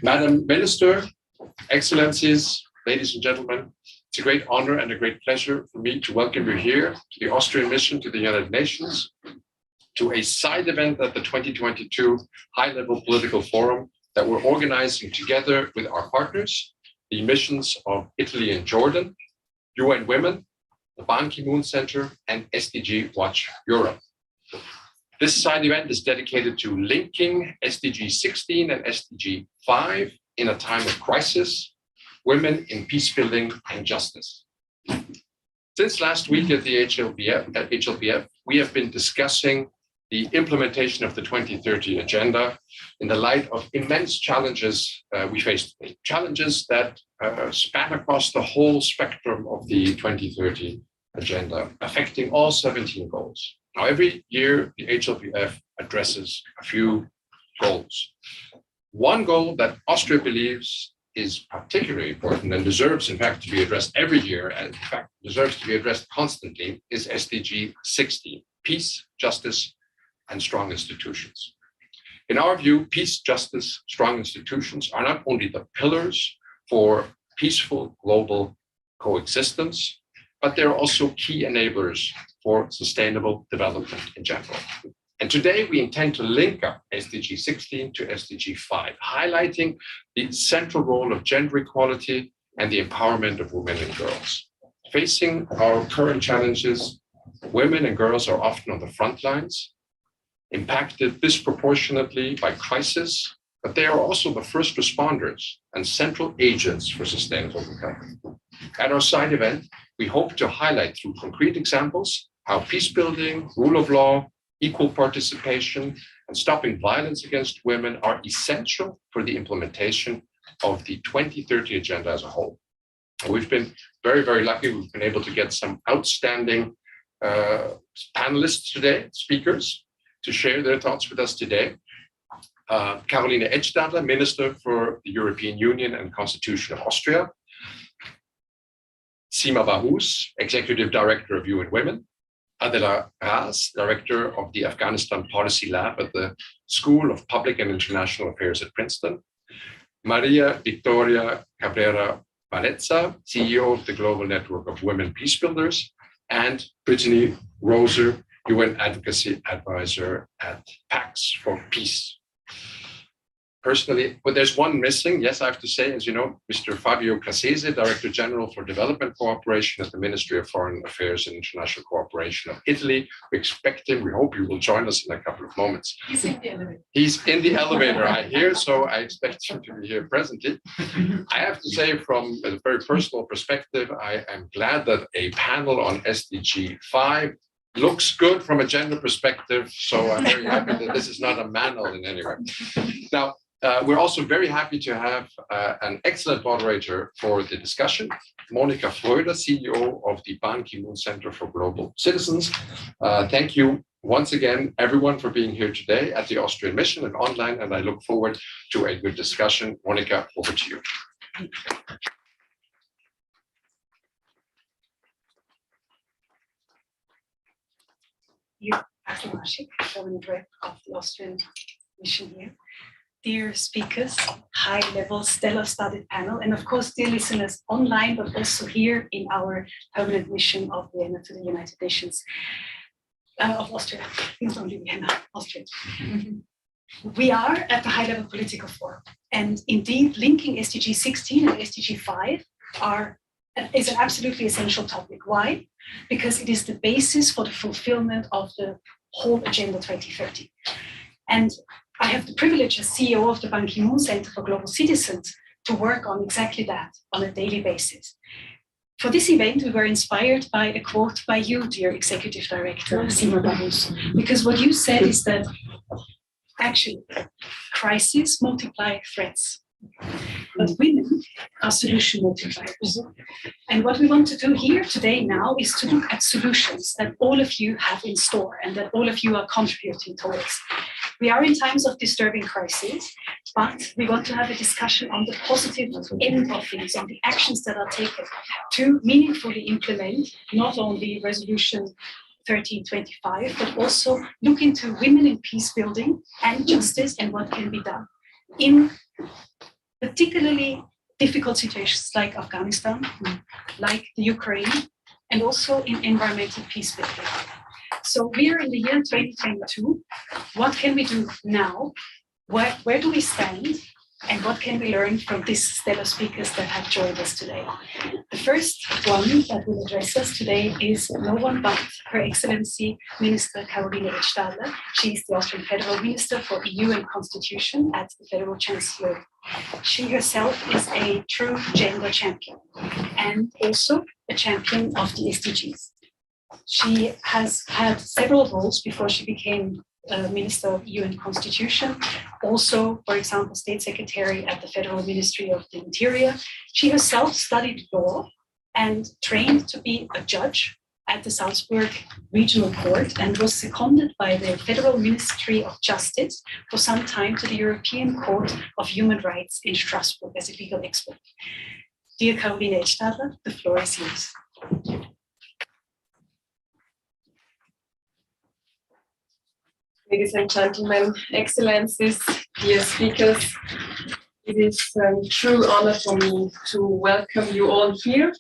Madam Minister, Excellencies, ladies and gentlemen, it's a great honor and a great pleasure for me to welcome you here to the Austrian mission to the United Nations, to a side event at the 2022 High-Level Political Forum that we're organizing together with our partners, the missions of Italy and Jordan, UN Women, the Ban Ki-moon Center, and SDG Watch Europe. This side event is dedicated to linking SDG 16 and SDG 5 in a time of crisis, women in peacebuilding and justice. Since last week at the HLPF, we have been discussing the implementation of the 2030 agenda in the light of immense challenges we face today, challenges that span across the whole spectrum of the 2030 agenda, affecting all 17 goals. Now, every year, the HLPF addresses a few goals. One goal that Austria believes is particularly important and deserves, in fact, to be addressed every year, and in fact, deserves to be addressed constantly, is SDG 16, peace, justice, and strong institutions. In our view, peace, justice, strong institutions are not only the pillars for peaceful global coexistence, but they're also key enablers for sustainable development in general. And today we intend to link up SDG 16 to SDG 5, highlighting the central role of gender equality and the empowerment of women and girls. Facing our current challenges, women and girls are often on the front lines, impacted disproportionately by crisis, but they are also the first responders and central agents for sustainable recovery. At our side event, we hope to highlight through concrete examples how peacebuilding, rule of law, equal participation, and stopping violence against women are essential for the implementation of the 2030 agenda as a whole. We've been very, very lucky. We've been able to get some outstanding panelists today, speakers, to share their thoughts with us today. Caroline Edstadler, Minister for the European Union and Constitution of Austria. Sima Bahous, Executive Director of UN Women. Adela Raz, Director of the Afghanistan Policy Lab at the School of Public and International Affairs at Princeton. Maria Victoria Cabrera Valeza, CEO of the Global Network of Women Peacebuilders. And Brittany Roser, UN Advocacy Advisor at PAX for Peace. Personally, but there's one missing. Yes, I have to say, as you know, Mr. Fabio Cassese, Director General for Development Cooperation at the Ministry of Foreign Affairs and International Cooperation of Italy. We expect him. We hope he will join us in a couple of moments. He's in the elevator. He's in the elevator, I hear, so I expect him to be here presently. I have to say, from a very personal perspective, I am glad that a panel on SDG 5 looks good from a gender perspective, so I'm very happy that this is not a manual in any way. Now, we're also very happy to have an excellent moderator for the discussion, Monika Fröder, CEO of the Ban Ki-moon Center for Global Citizens. Thank you once again, everyone, for being here today at the Austrian Mission and online, and I look forward to a good discussion. Monika, over to you. You, Dr. Maschik, Permanent Director of the Austrian Mission here. Dear speakers, high-level, stellar-studded panel, and of course, dear listeners online, but also here in our permanent mission of Vienna to the United Nations, of Austria, not only Vienna, Austria. We are at the high-level political forum, and indeed, linking SDG 16 and SDG 5 is an absolutely essential topic. Why? Because it is the basis for the fulfillment of the whole Agenda 2030. And I have the privilege as CEO of the Ban Ki-moon Center for Global Citizens to work on exactly that on a daily basis. For this event, we were inspired by a quote by you, dear Executive Director, Sima Bahous, because what you said is that actually crises multiply threats, but women are solution multipliers. And what we want to do here today now is to look at solutions that all of you have in store and that all of you are contributing towards. We are in times of disturbing crises, but we want to have a discussion on the positive end of things, on the actions that are taken to meaningfully implement not only Resolution 1325, but also look into women in peace building and justice and what can be done in particularly difficult situations like Afghanistan, like the Ukraine, and also in environmental peace building. So we're in the year 2022. What can we do now? Where do we stand? And what can we learn from these stellar speakers that have joined us today? The first one that will address us today is no one but Her Excellency Minister Caroline Edstadler. She is the Austrian Federal Minister for EU and Constitution at the Federal Chancellor. She herself is a true gender champion and also a champion of the SDGs. She has had several roles before she became Minister of EU and Constitution, also, for example, State Secretary at the Federal Ministry of the Interior. She herself studied law and trained to be a judge at the Salzburg Regional Court and was seconded by the Federal Ministry of Justice for some time to the European Court of Human Rights in Strasbourg as a legal expert. Dear Caroline Edstadler, the floor is yours. Ladies and gentlemen, excellencies, dear speakers, it is a true honor for me to welcome you all here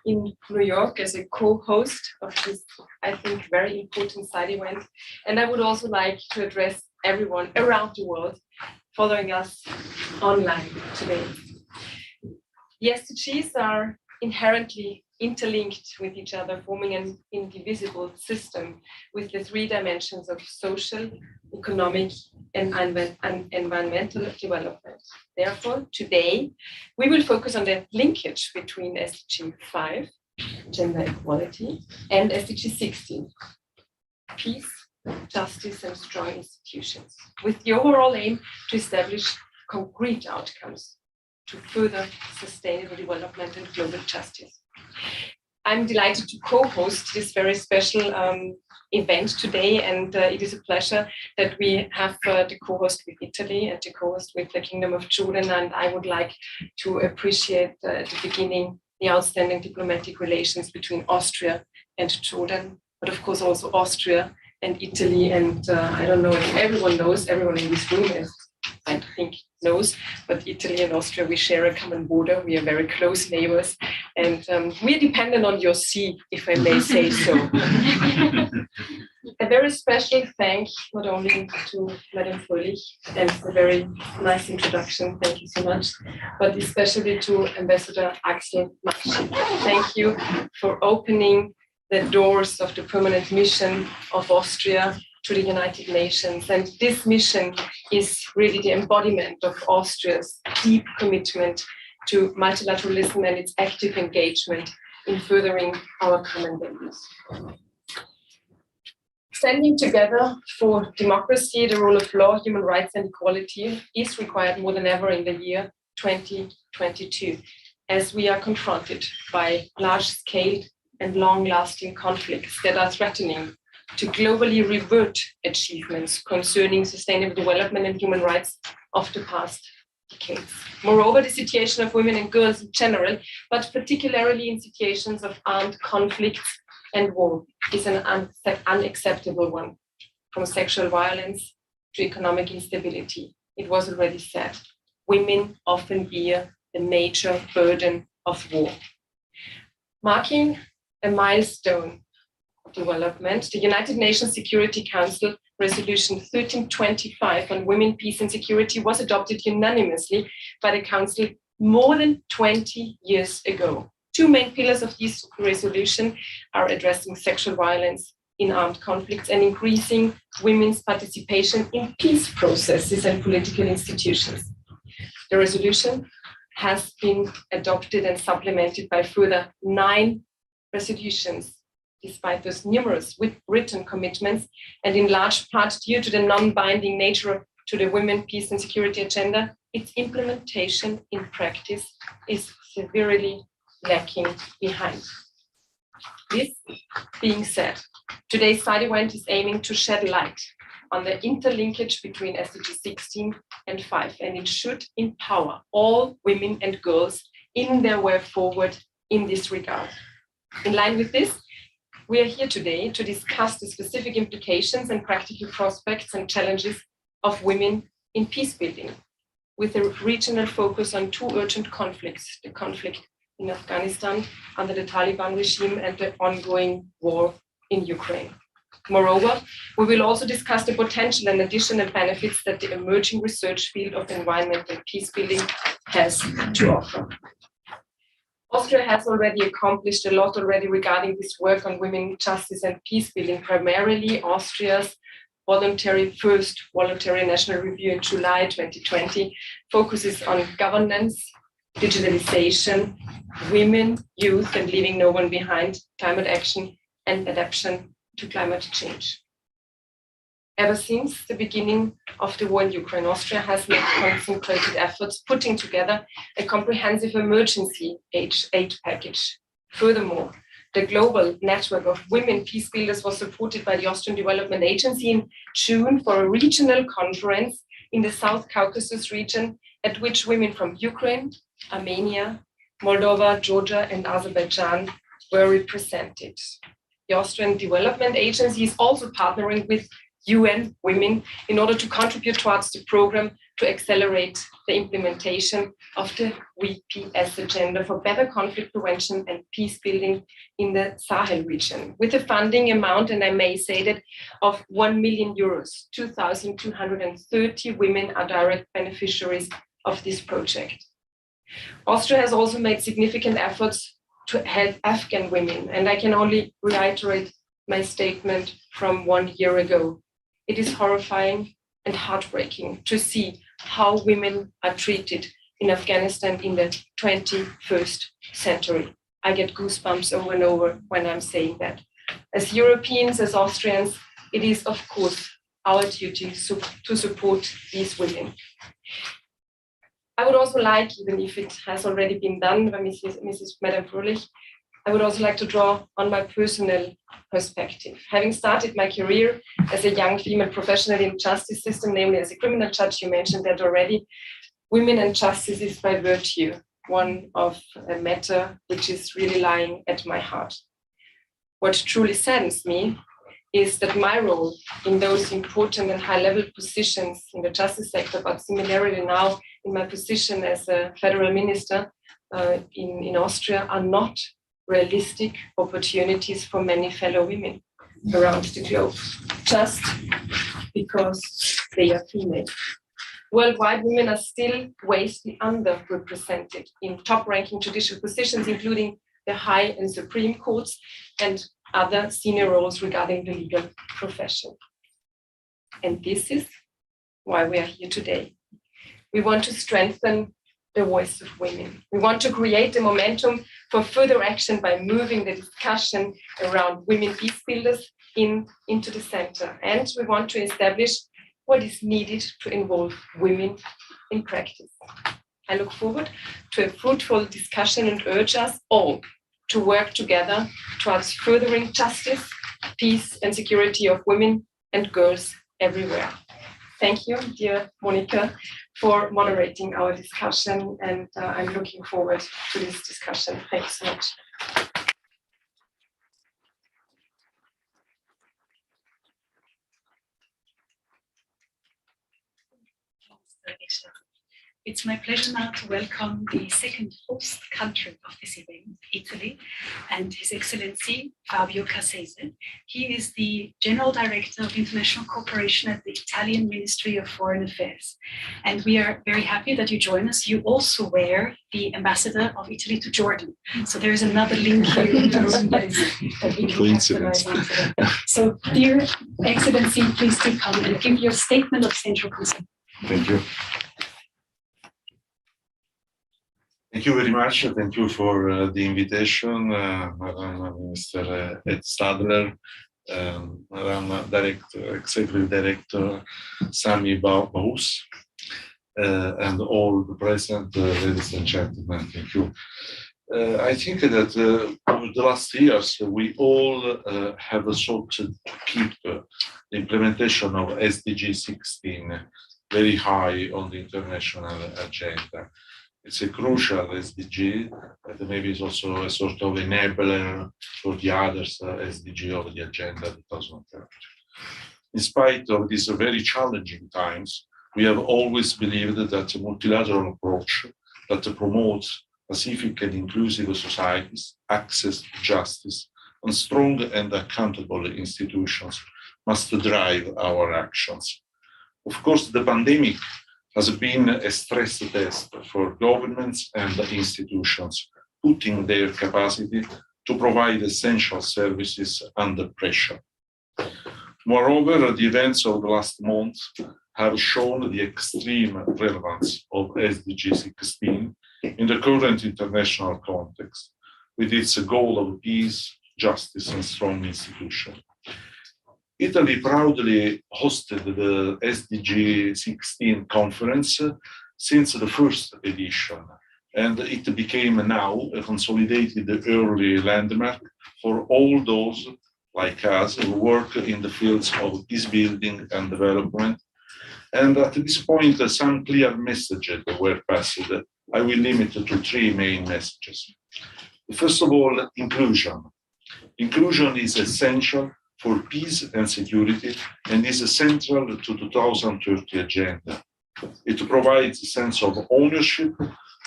in New York as a co-host of this, I think, very important side event. And I would also like to address everyone around the world following us online today. The SDGs are inherently interlinked with each other, forming an indivisible system with the three dimensions of social, economic, and environmental development. Therefore, today, we will focus on the linkage between SDG 5, gender equality, and SDG 16, peace, justice, and strong institutions, with the overall aim to establish concrete outcomes to further sustainable development and global justice. I'm delighted to co-host this very special event today, and it is a pleasure that we have the co-host with Italy and the co-host with the Kingdom of Jordan, and I would like to appreciate at the beginning the outstanding diplomatic relations between Austria and Jordan, but of course also Austria and Italy, and I don't know if everyone knows, everyone in this room is, I think, knows, but Italy and Austria, we share a common border. We are very close neighbors, and we are dependent on your sea, if I may say so. A very special thank not only to Madame Fröhlich and a very nice introduction, thank you so much, but especially to Ambassador Axel Maschik. Thank you for opening the doors of the permanent mission of Austria to the United Nations. And this mission is really the embodiment of Austria's deep commitment to multilateralism and its active engagement in furthering our common values. Standing together for democracy, the rule of law, human rights, and equality is required more than ever in the year 2022, as we are confronted by large-scale and long-lasting conflicts that are threatening to globally revert achievements concerning sustainable development and human rights of the past decades. Moreover, the situation of women and girls in general, but particularly in situations of armed conflicts and war, is an unacceptable one, from sexual violence to economic instability. It was already said, women often bear the major burden of war. Marking a milestone development, the United Nations Security Council Resolution 1325 on women, peace and security was adopted unanimously by the Council more than 20 years ago. Two main pillars of this resolution are addressing sexual violence in armed conflicts and increasing women's participation in peace processes and political institutions. The resolution has been adopted and supplemented by further 9 resolutions, despite those numerous written commitments, and in large part due to the non-binding nature to the women, peace and security agenda, its implementation in practice is severely lacking behind. This being said, today's side event is aiming to shed light on the interlinkage between SDG 16 and 5, and it should empower all women and girls in their way forward in this regard. In line with this, We are here today to discuss the specific implications and practical prospects and challenges of women in peacebuilding, with a regional focus on two urgent conflicts, the conflict in Afghanistan under the Taliban regime and the ongoing war in Ukraine. Moreover, we will also discuss the potential and additional benefits that the emerging research field of environmental peacebuilding has to offer. Austria has already accomplished a lot already regarding this work on women, justice and peacebuilding. Primarily, Austria's first voluntary national review in July 2020 focuses on governance, digitalization, women, youth and leaving no one behind, climate action and adaptation to climate change. Ever since the beginning of the war in Ukraine, Austria has made concentrated efforts putting together a comprehensive emergency aid package. Furthermore, the global network of women peacebuilders was supported by the Austrian Development Agency in June for a regional conference in the South Caucasus region, at which women from Ukraine, Armenia, Moldova, Georgia, and Azerbaijan were represented. The Austrian Development Agency is also partnering with UN Women in order to contribute towards the program to accelerate the implementation of the WPS agenda for better conflict prevention and peace building in the Sahel region, with a funding amount, and I may say that, of 1 million euros. 2,230 women are direct beneficiaries of this project. Austria has also made significant efforts to help Afghan women, and I can only reiterate my statement from 1 year ago. It is horrifying and heartbreaking to see how women are treated in Afghanistan in the 21st century. I get goosebumps over and over when I'm saying that. As Europeans, as Austrians, it is of course our duty to support these women. I would also like, even if it has already been done by Madame Fröhlich, I would also like to draw on my personal perspective. Having started my career as a young female professional in justice system, namely as a criminal judge, you mentioned that already, women and justice is by virtue one of a matter which is really lying at my heart. What truly saddens me is that my role in those important and high-level positions in the justice sector, but similarly now in my position as a federal minister in Austria, are not realistic opportunities for many fellow women around the globe, just because they are female. Worldwide, women are still vastly underrepresented in top-ranking judicial positions, including the high and supreme courts and other senior roles regarding the legal profession. And this is why we are here today. We want to strengthen the voice of women. We want to create a momentum for further action by moving the discussion around women peacebuilders into the center. And we want to establish what is needed to involve women in practice. I look forward to a fruitful discussion and urge us all to work together towards furthering justice, peace, and security of women and girls everywhere. Thank you, dear Monica, for moderating our discussion, and I'm looking forward to this discussion. Thanks so much. It's my pleasure now to welcome the second host country of this event, Italy, and His Excellency Fabio Cassese. He is the General Director of International Cooperation at the Italian Ministry of Foreign Affairs. And we are very happy that you join us. You also were the ambassador of Italy to Jordan. So there is another link here in the room that we can capitalize on today. So, dear Excellency, please do come and give your statement of central concern. Thank you. Thank you very much. Thank you for the invitation, Mr. Ed Stadler, Madam Executive Director Sami Baus, and all the present ladies and gentlemen. Thank you. I think that over the last years, we all have sought to keep the implementation of SDG 16 very high on the international agenda. It's a crucial SDG, but maybe it's also a sort of enabler for the others SDG of the Agenda 2030. In spite of these very challenging times, we have always believed that a multilateral approach that promotes pacific and inclusive societies, access to justice, and strong and accountable institutions must drive our actions. Of course, the pandemic has been a stress test for governments and institutions, putting their capacity to provide essential services under pressure. Moreover, the events of the last month have shown the extreme relevance of SDG 16 in the current international context, with its goal of peace, justice, and strong institutions. Italy proudly hosted the SDG 16 conference since the first edition, and it became now a consolidated early landmark for all those like us who work in the fields of peace building and development. And at this point, some clear messages were passed. I will limit to three main messages. First of all, inclusion. Inclusion is essential for peace and security and is central to the 2030 agenda. It provides a sense of ownership,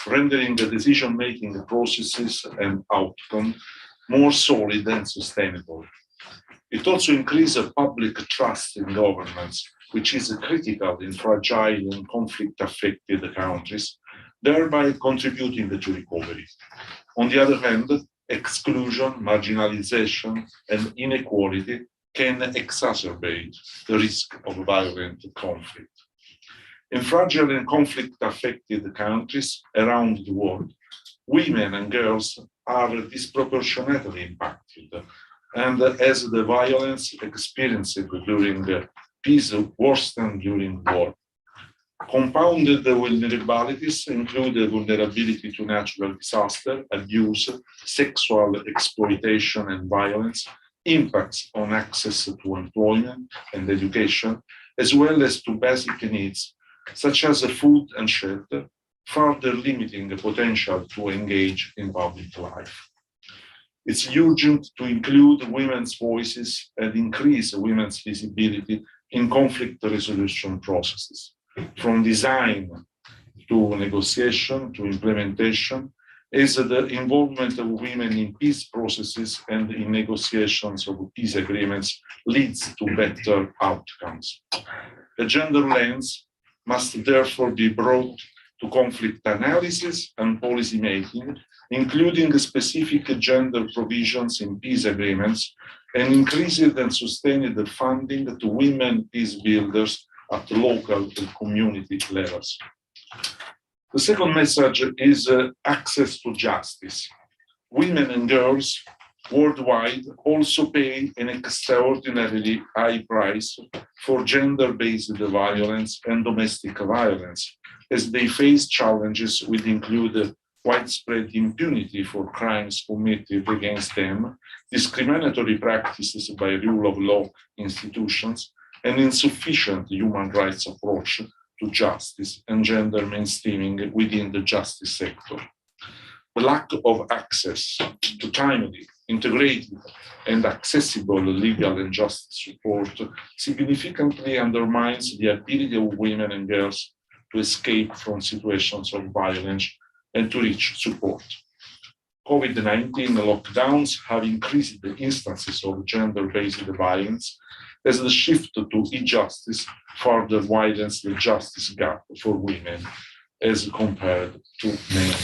rendering the decision-making processes and outcome more solid and sustainable. It also increases public trust in governments, which is critical in fragile and conflict-affected countries, thereby contributing to recovery. On the other hand, exclusion, marginalization, and inequality can exacerbate the risk of violent conflict. In fragile and conflict-affected countries around the world, women and girls are disproportionately impacted, and as the violence experienced during peace worsened during war. Compounded vulnerabilities include vulnerability to natural disaster, abuse, sexual exploitation and violence, impacts on access to employment and education, as well as to basic needs, such as food and shelter, further limiting the potential to engage in public life. It's urgent to include women's voices and increase women's visibility in conflict resolution processes. From design to negotiation to implementation, as the involvement of women in peace processes and in negotiations of peace agreements leads to better outcomes. A gender lens must therefore be brought to conflict analysis and policy making, including specific gender provisions in peace agreements, and increased and sustained the funding to women peace builders at local and community levels. The second message is access to justice. Women and girls worldwide also pay an extraordinarily high price for gender-based violence and domestic violence, as they face challenges which include widespread impunity for crimes committed against them, discriminatory practices by rule of law institutions, and insufficient human rights approach to justice and gender mainstreaming within the justice sector. The lack of access to timely, integrated, and accessible legal and justice support significantly undermines the ability of women and girls to escape from situations of violence and to reach support. COVID-19 lockdowns have increased the instances of gender-based violence, as the shift to e-justice further widens the justice gap for women as compared to men.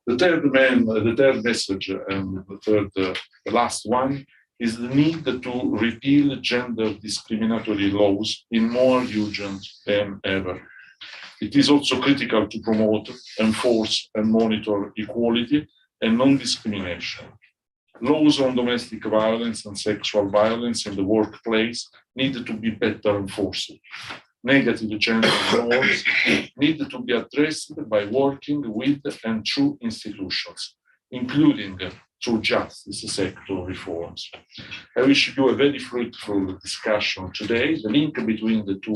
The third message, and the last one, is the need to repeal gender discriminatory laws in more urgent than ever. It is also critical to promote, enforce, and monitor equality and non-discrimination. Laws on domestic violence and sexual violence in the workplace need to be better enforced. Negative gender norms need to be addressed by working with and through institutions, including through justice sector reforms. I wish you a very fruitful discussion today. The link between the two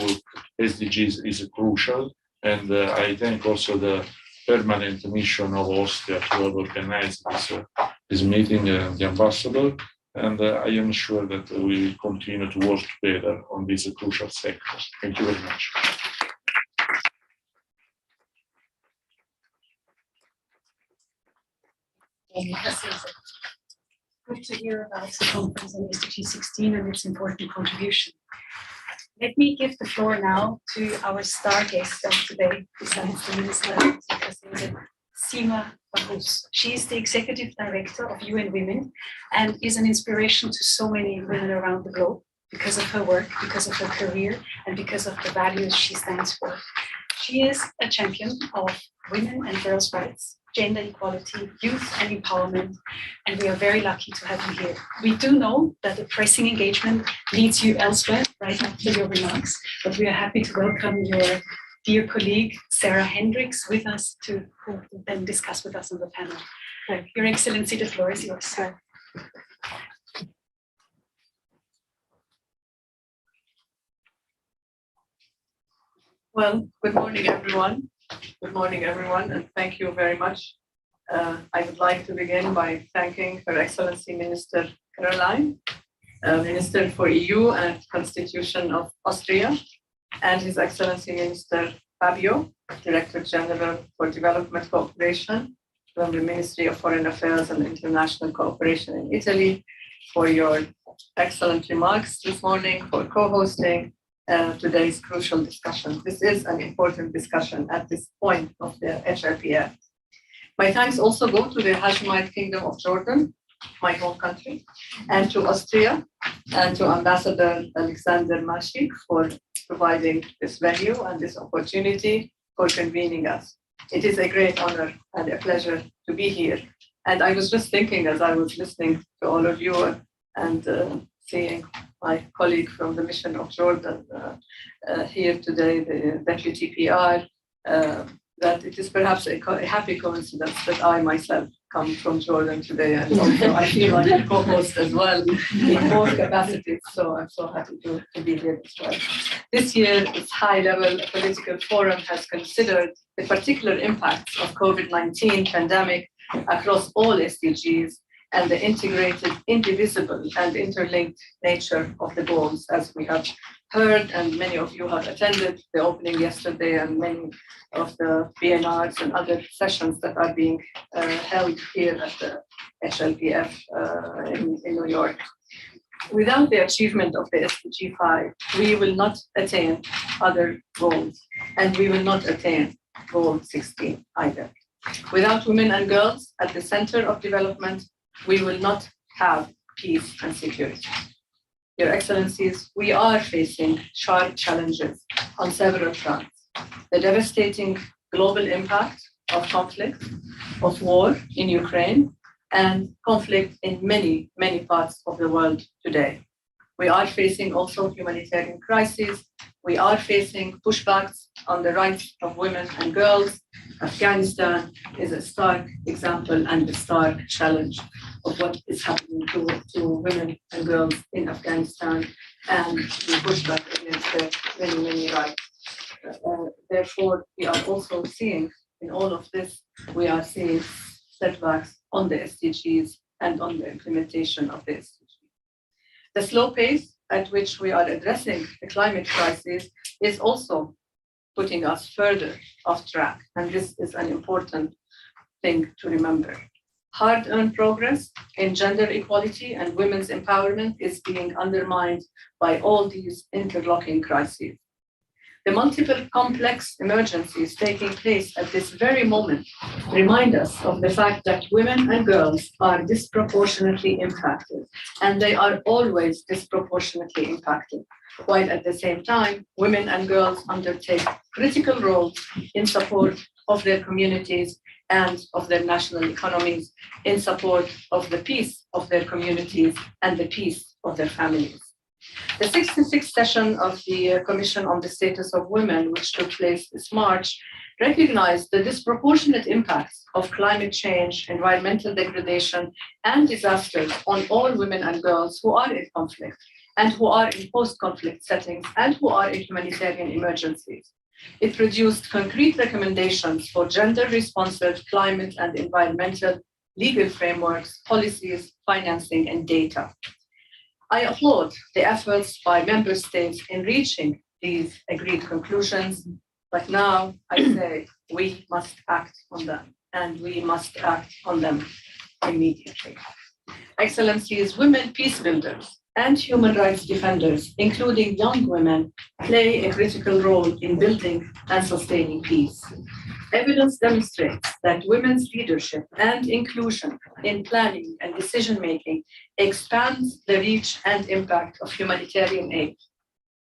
SDGs is crucial, and I thank also the permanent mission of Austria to organize this meeting, the ambassador. And I am sure that we will continue to work together on this crucial sector. Thank you very much. Good to hear about the conference on SDG 16 and its important contribution. Let me give the floor now to our star guest of today, besides the Minister, Sima Bahous. She is the Executive Director of UN Women and is an inspiration to so many women around the globe because of her work, because of her career, and because of the values she stands for. She is a champion of women and girls' rights, gender equality, youth and empowerment, and we are very lucky to have you here. We do know that a pressing engagement leads you elsewhere right after your remarks, but we are happy to welcome your dear colleague, Sarah Hendricks, with us to then discuss with us on the panel. Your Excellency, the floor is yours, sir. Well, good morning, everyone. Good morning, everyone, and thank you very much. I would like to begin by thanking Her Excellency Minister Caroline, Minister for EU and Constitution of Austria, and His Excellency Minister Fabio, Director General for Development Cooperation from the Ministry of Foreign Affairs and International Cooperation in Italy, for your excellent remarks this morning, for co-hosting today's crucial discussion. This is an important discussion at this point of the HLPF. My thanks also go to the Hashemite Kingdom of Jordan, my home country, and to Austria, and to Ambassador Alexander Mashik for providing this venue and this opportunity for convening us. It is a great honor and a pleasure to be here. And I was just thinking as I was listening to all of you and seeing my colleague from the Mission of Jordan here today, the Deputy PR, that it is perhaps a happy coincidence that I myself come from Jordan today, and also I feel like a co-host as well in both capacities, so I'm so happy to be here as well. This year, its high-level political forum has considered the particular impacts of COVID-19 pandemic across all SDGs and the integrated, indivisible, and interlinked nature of the goals, as we have heard, and many of you have attended the opening yesterday, and many of the BNRs and other sessions that are being held here at the HLPF in New York. Without the achievement of the SDG 5, we will not attain other goals, and we will not attain goal 16 either. Without women and girls at the center of development, we will not have peace and security. Your Excellencies, we are facing sharp challenges on several fronts. The devastating global impact of conflict, of war in Ukraine, and conflict in many, many parts of the world today. We are facing also humanitarian crises. We are facing pushbacks on the rights of women and girls. Afghanistan is a stark example and a stark challenge of what is happening to women and girls in Afghanistan and the pushback against their many, many rights. Therefore, we are also seeing in all of this, we are seeing setbacks on the SDGs and on the implementation of the SDGs. The slow pace at which we are addressing the climate crisis is also putting us further off track, and this is an important thing to remember. Hard-earned progress in gender equality and women's empowerment is being undermined by all these interlocking crises. The multiple complex emergencies taking place at this very moment remind us of the fact that women and girls are disproportionately impacted, and they are always disproportionately impacted, while at the same time, women and girls undertake critical roles in support of their communities and of their national economies, in support of the peace of their communities and the peace of their families. The 66th session of the Commission on the Status of Women, which took place this March, recognized the disproportionate impacts of climate change, environmental degradation, and disasters on all women and girls who are in conflict and who are in post-conflict settings and who are in humanitarian emergencies. It produced concrete recommendations for gender-responsive climate and environmental legal frameworks, policies, financing, and data. I applaud the efforts by member states in reaching these agreed conclusions, but now I say we must act on them, and we must act on them immediately. Excellencies, women peace builders and human rights defenders, including young women, play a critical role in building and sustaining peace. Evidence demonstrates that women's leadership and inclusion in planning and decision-making expands the reach and impact of humanitarian aid,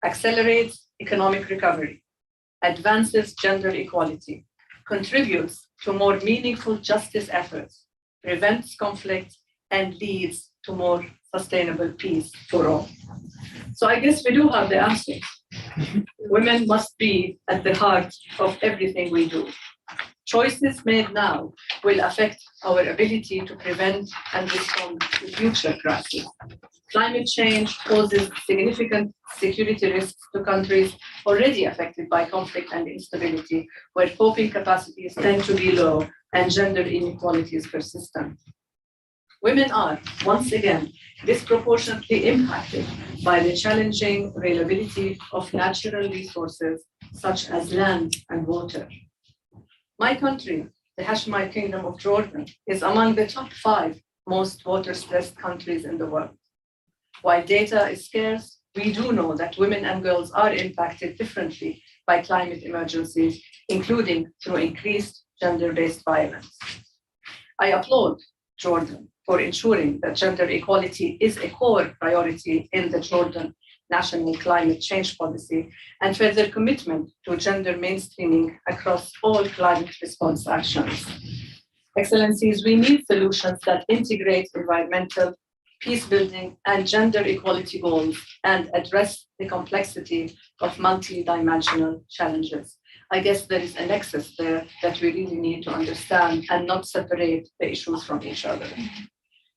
accelerates economic recovery, advances gender equality, contributes to more meaningful justice efforts, prevents conflict, and leads to more sustainable peace for all. So I guess we do have the answer. Women must be at the heart of everything we do. Choices made now will affect our ability to prevent and respond to future crises. Climate change poses significant security risks to countries already affected by conflict and instability, where coping capacities tend to be low and gender inequalities persistent. Women are, once again, disproportionately impacted by the challenging availability of natural resources such as land and water. My country, the Hashemite Kingdom of Jordan, is among the top 5 most water-stressed countries in the world. While data is scarce, we do know that women and girls are impacted differently by climate emergencies, including through increased gender-based violence. I applaud Jordan for ensuring that gender equality is a core priority in the Jordan National Climate Change Policy and for their commitment to gender mainstreaming across all climate response actions. Excellencies, we need solutions that integrate environmental, peace building, and gender equality goals and address the complexity of multi-dimensional challenges. I guess there is a nexus there that we really need to understand and not separate the issues from each other.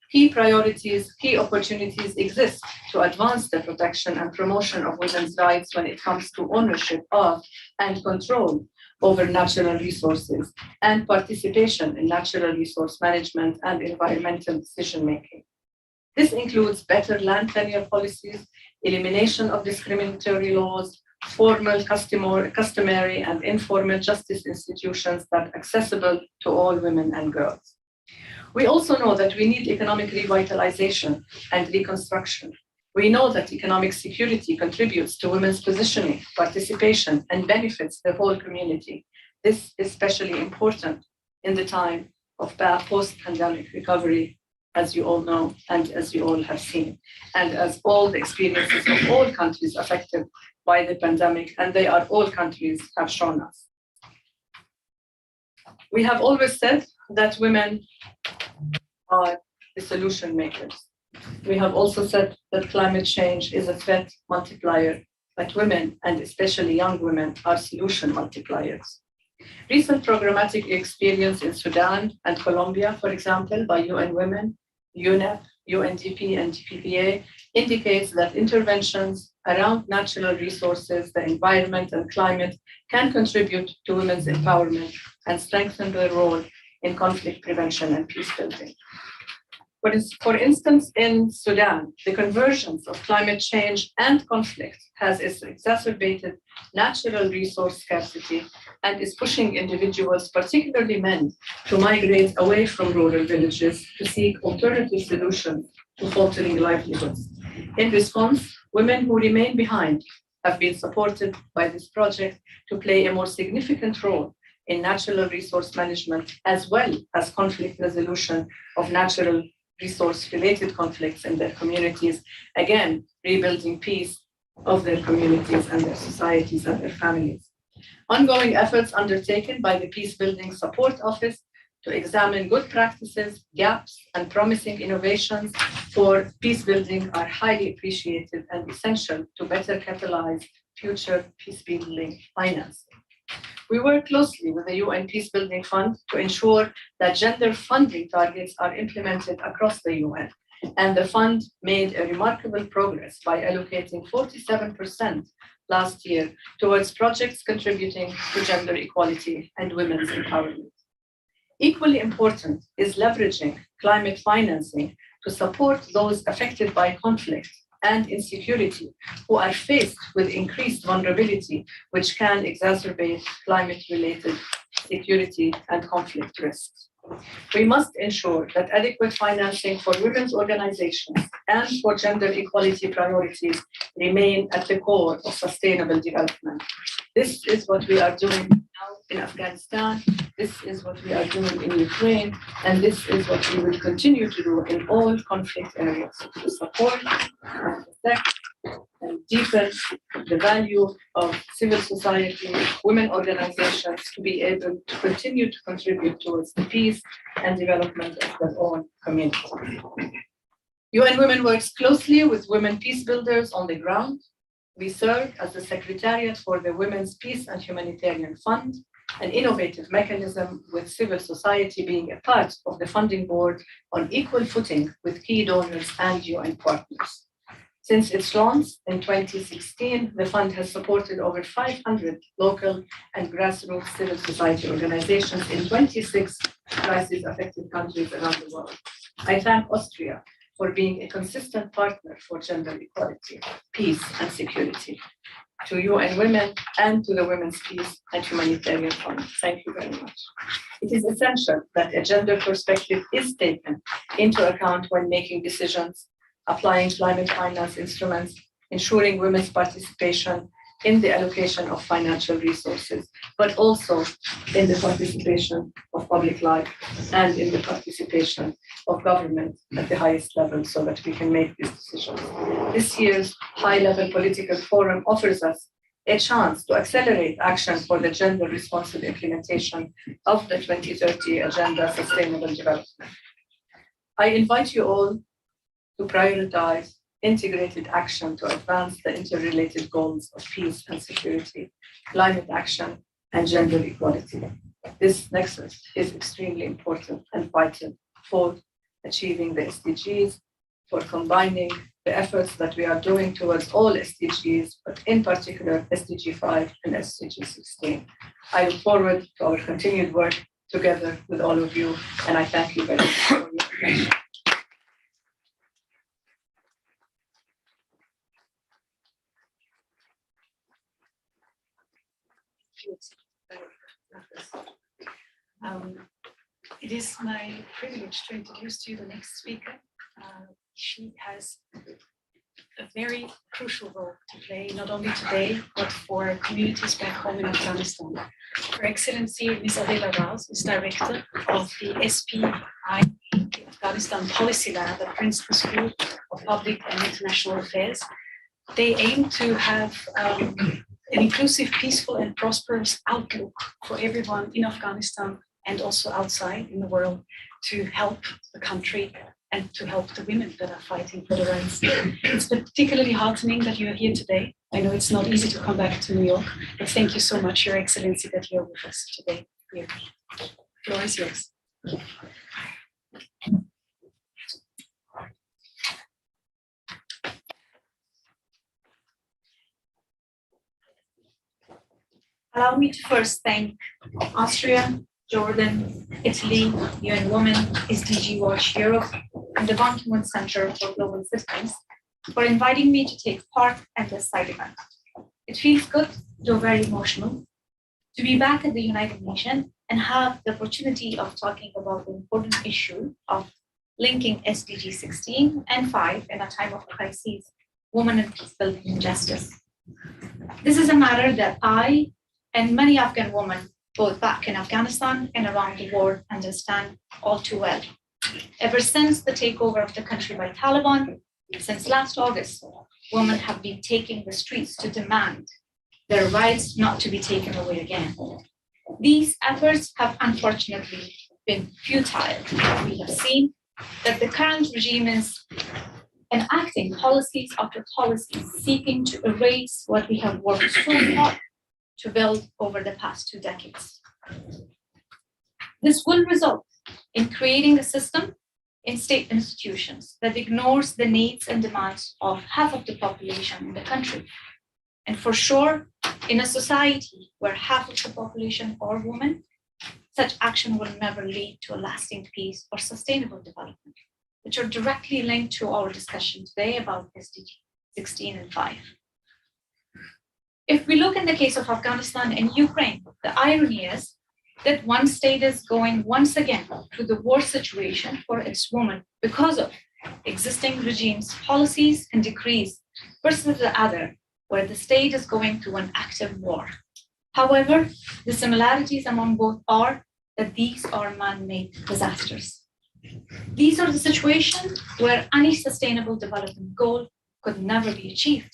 Key priorities, key opportunities exist to advance the protection and promotion of women's rights when it comes to ownership of and control over natural resources and participation in natural resource management and environmental decision-making. This includes better land tenure policies, elimination of discriminatory laws, formal, customary, and informal justice institutions that are accessible to all women and girls. We also know that we need economic revitalization and reconstruction. We know that economic security contributes to women's positioning, participation, and benefits the whole community. This is especially important in the time of post-pandemic recovery, as you all know, and as you all have seen, and as all the experiences of all countries affected by the pandemic, and they are all countries, have shown us. We have always said that women are the solution makers. We have also said that climate change is a threat multiplier, but women, and especially young women, are solution multipliers. Recent programmatic experience in Sudan and Colombia, for example, by UN Women, UNEP, UNDP, and GPPA, indicates that interventions around natural resources, the environment, and climate can contribute to women's empowerment and strengthen their role in conflict prevention and peace building. For instance, in Sudan, the convergence of climate change and conflict has exacerbated natural resource scarcity and is pushing individuals, particularly men, to migrate away from rural villages to seek alternative solutions to faltering livelihoods. In response, women who remain behind have been supported by this project to play a more significant role in natural resource management, as well as conflict resolution of natural resource-related conflicts in their communities, again, rebuilding peace of their communities and their societies and their families. Ongoing efforts undertaken by the Peacebuilding Support Office to examine good practices, gaps, and promising innovations for peacebuilding are highly appreciated and essential to better catalyze future peacebuilding financing. We work closely with the UN Peacebuilding Fund to ensure that gender funding targets are implemented across the UN, and the fund made a remarkable progress by allocating 47% last year towards projects contributing to gender equality and women's empowerment. Equally important is leveraging climate financing to support those affected by conflict and insecurity who are faced with increased vulnerability, which can exacerbate climate-related security and conflict risks. We must ensure that adequate financing for women's organizations and for gender equality priorities remain at the core of sustainable development. This is what we are doing now in Afghanistan, this is what we are doing in Ukraine, and this is what we will continue to do in all conflict areas to support and protect and deepen the value of civil society, women organizations to be able to continue to contribute towards the peace and development of their own community. UN Women works closely with women peace builders on the ground. We serve as the Secretariat for the Women's Peace and Humanitarian Fund, an innovative mechanism with civil society being a part of the funding board on equal footing with key donors and UN partners. Since its launch in 2016, the fund has supported over 500 local and grassroots civil society organizations in 26 crisis-affected countries around the world. I thank Austria for being a consistent partner for gender equality, peace, and security. To UN Women and to the Women's Peace and Humanitarian Fund, thank you very much. It is essential that a gender perspective is taken into account when making decisions, applying climate finance instruments, ensuring women's participation in the allocation of financial resources, but also in the participation of public life and in the participation of government at the highest level so that we can make these decisions. This year's high-level political forum offers us a chance to accelerate action for the gender-responsive implementation of the 2030 Agenda Sustainable Development. I invite you all to prioritize integrated action to advance the interrelated goals of peace and security, climate action, and gender equality. This nexus is extremely important and vital for achieving the SDGs, for combining the efforts that we are doing towards all SDGs, but in particular SDG 5 and SDG 16. I look forward to our continued work together with all of you, and I thank you very much for your attention. It is my privilege to introduce to you the next speaker. She has a very crucial role to play, not only today, but for communities back home in Afghanistan. Her Excellency Ms. Adela Raz is Director of the SPI, the Afghanistan Policy Lab at Princeton School of Public and International Affairs. They aim to have an inclusive, peaceful, and prosperous outlook for everyone in Afghanistan and also outside in the world to help the country and to help the women that are fighting for the rights. It's particularly heartening that you are here today. I know it's not easy to come back to New York, but thank you so much, Your Excellency, that you're with us today here. The floor is yours. Allow me to first thank Austria, Jordan, Italy, UN Women, SDG Watch Europe, and the Ban Ki-moon Center for Global Systems for inviting me to take part at this side event. It feels good, though very emotional, to be back at the United Nations and have the opportunity of talking about the important issue of linking SDG 16 and 5 in a time of crisis, women and peacebuilding and justice. This is a matter that I and many Afghan women, both back in Afghanistan and around the world, understand all too well. Ever since the takeover of the country by Taliban, since last August, women have been taking the streets to demand their rights not to be taken away again. These efforts have unfortunately been futile. We have seen that the current regime is enacting policies after policies seeking to erase what we have worked so hard to build over the past 2 decades. This will result in creating a system in state institutions that ignores the needs and demands of half of the population in the country. And for sure, in a society where half of the population are women, such action will never lead to a lasting peace or sustainable development, which are directly linked to our discussion today about SDG 16 and 5. If we look in the case of Afghanistan and Ukraine, the irony is that one state is going once again to the war situation for its women because of existing regimes, policies, and decrees, versus the other, where the state is going through an active war. However, the similarities among both are that these are man-made disasters. These are the situations where any sustainable development goal could never be achieved.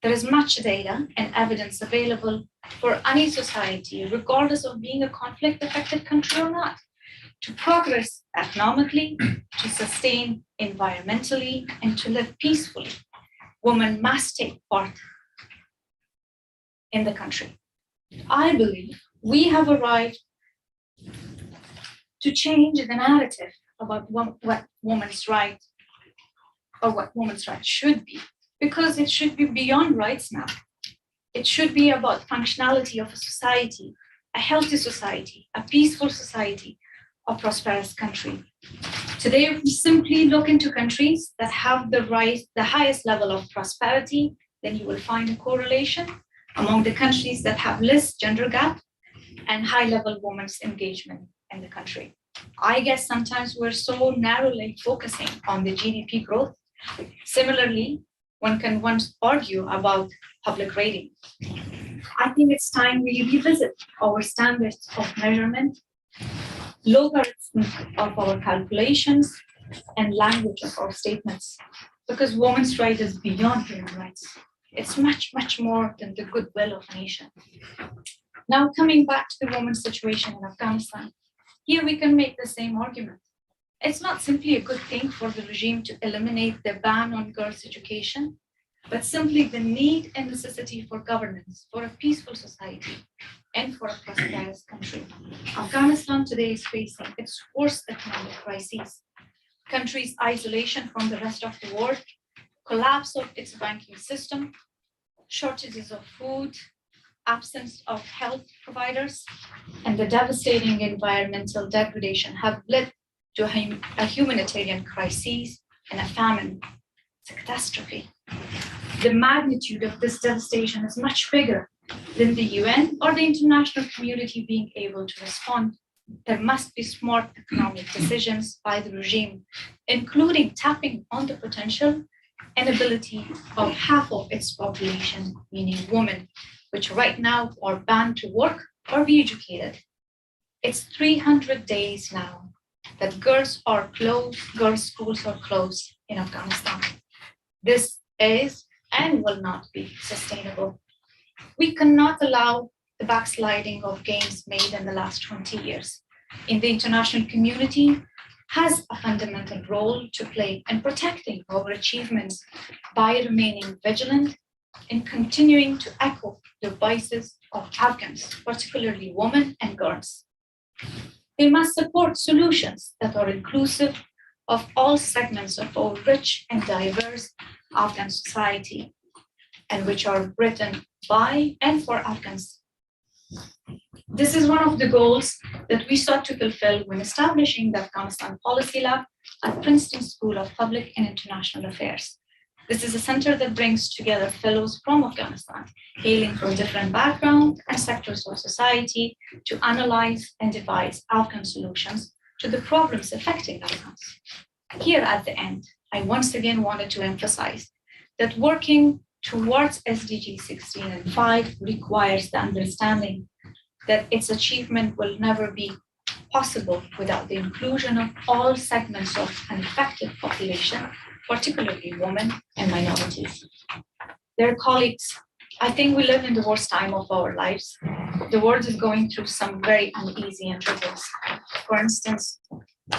There is much data and evidence available for any society, regardless of being a conflict-affected country or not, to progress economically, to sustain environmentally, and to live peacefully. Women must take part in the country. I believe we have arrived to change the narrative about what women's rights or what women's rights should be, because it should be beyond rights now. It should be about functionality of a society, a healthy society, a peaceful society, a prosperous country. Today, if we simply look into countries that have the highest level of prosperity, then you will find a correlation among the countries that have less gender gap and high-level women's engagement in the country. I guess sometimes we're so narrowly focusing on the GDP growth. Similarly, one can once argue about public rating. I think it's time we revisit our standards of measurement, logarithms of our calculations, and language of our statements, because women's rights is beyond human rights. It's much, much more than the goodwill of a nation. Now, coming back to the women's situation in Afghanistan, here we can make the same argument. It's not simply a good thing for the regime to eliminate the ban on girls' education, but simply the need and necessity for governance, for a peaceful society, and for a prosperous country. Afghanistan today is facing its worst economic crises. Country's isolation from the rest of the world, collapse of its banking system, shortages of food, absence of health providers, and the devastating environmental degradation have led to a humanitarian crisis and a famine. It's a catastrophe. The magnitude of this devastation is much bigger than the UN or the international community being able to respond. There must be smart economic decisions by the regime, including tapping on the potential and ability of half of its population, meaning women, which right now are banned to work or be educated. It's 300 days now that girls are closed, girls' schools are closed in Afghanistan. This is and will not be sustainable. We cannot allow the backsliding of gains made in the last 20 years. In the international community has a fundamental role to play in protecting our achievements by remaining vigilant and continuing to echo the voices of Afghans, particularly women and girls. They must support solutions that are inclusive of all segments of our rich and diverse Afghan society, and which are written by and for Afghans. This is one of the goals that we sought to fulfill when establishing the Afghanistan Policy Lab at Princeton School of Public and International Affairs. This is a center that brings together fellows from Afghanistan, hailing from different backgrounds and sectors of society, to analyze and devise Afghan solutions to the problems affecting Afghans. Here at the end, I once again wanted to emphasize that working towards SDG 16 and 5 requires the understanding that its achievement will never be possible without the inclusion of all segments of an affected population, particularly women and minorities. Dear colleagues, I think we live in the worst time of our lives. The world is going through some very uneasy intervals. For instance,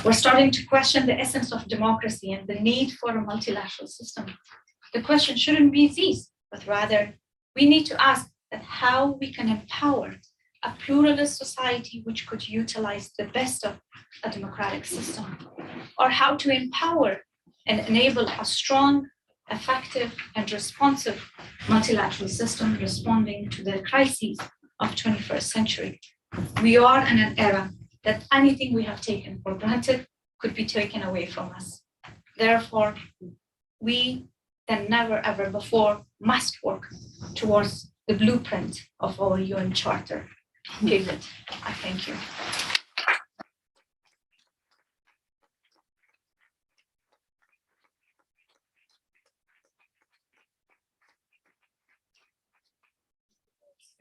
we're starting to question the essence of democracy and the need for a multilateral system. The question shouldn't be these, but rather we need to ask that how we can empower a pluralist society which could utilize the best of a democratic system, or how to empower and enable a strong effective and responsive multilateral system responding to the crises of 21st century. We are in an era that anything we have taken for granted could be taken away from us. Therefore, we than never ever before must work towards the blueprint of our UN Charter. Period. I thank you.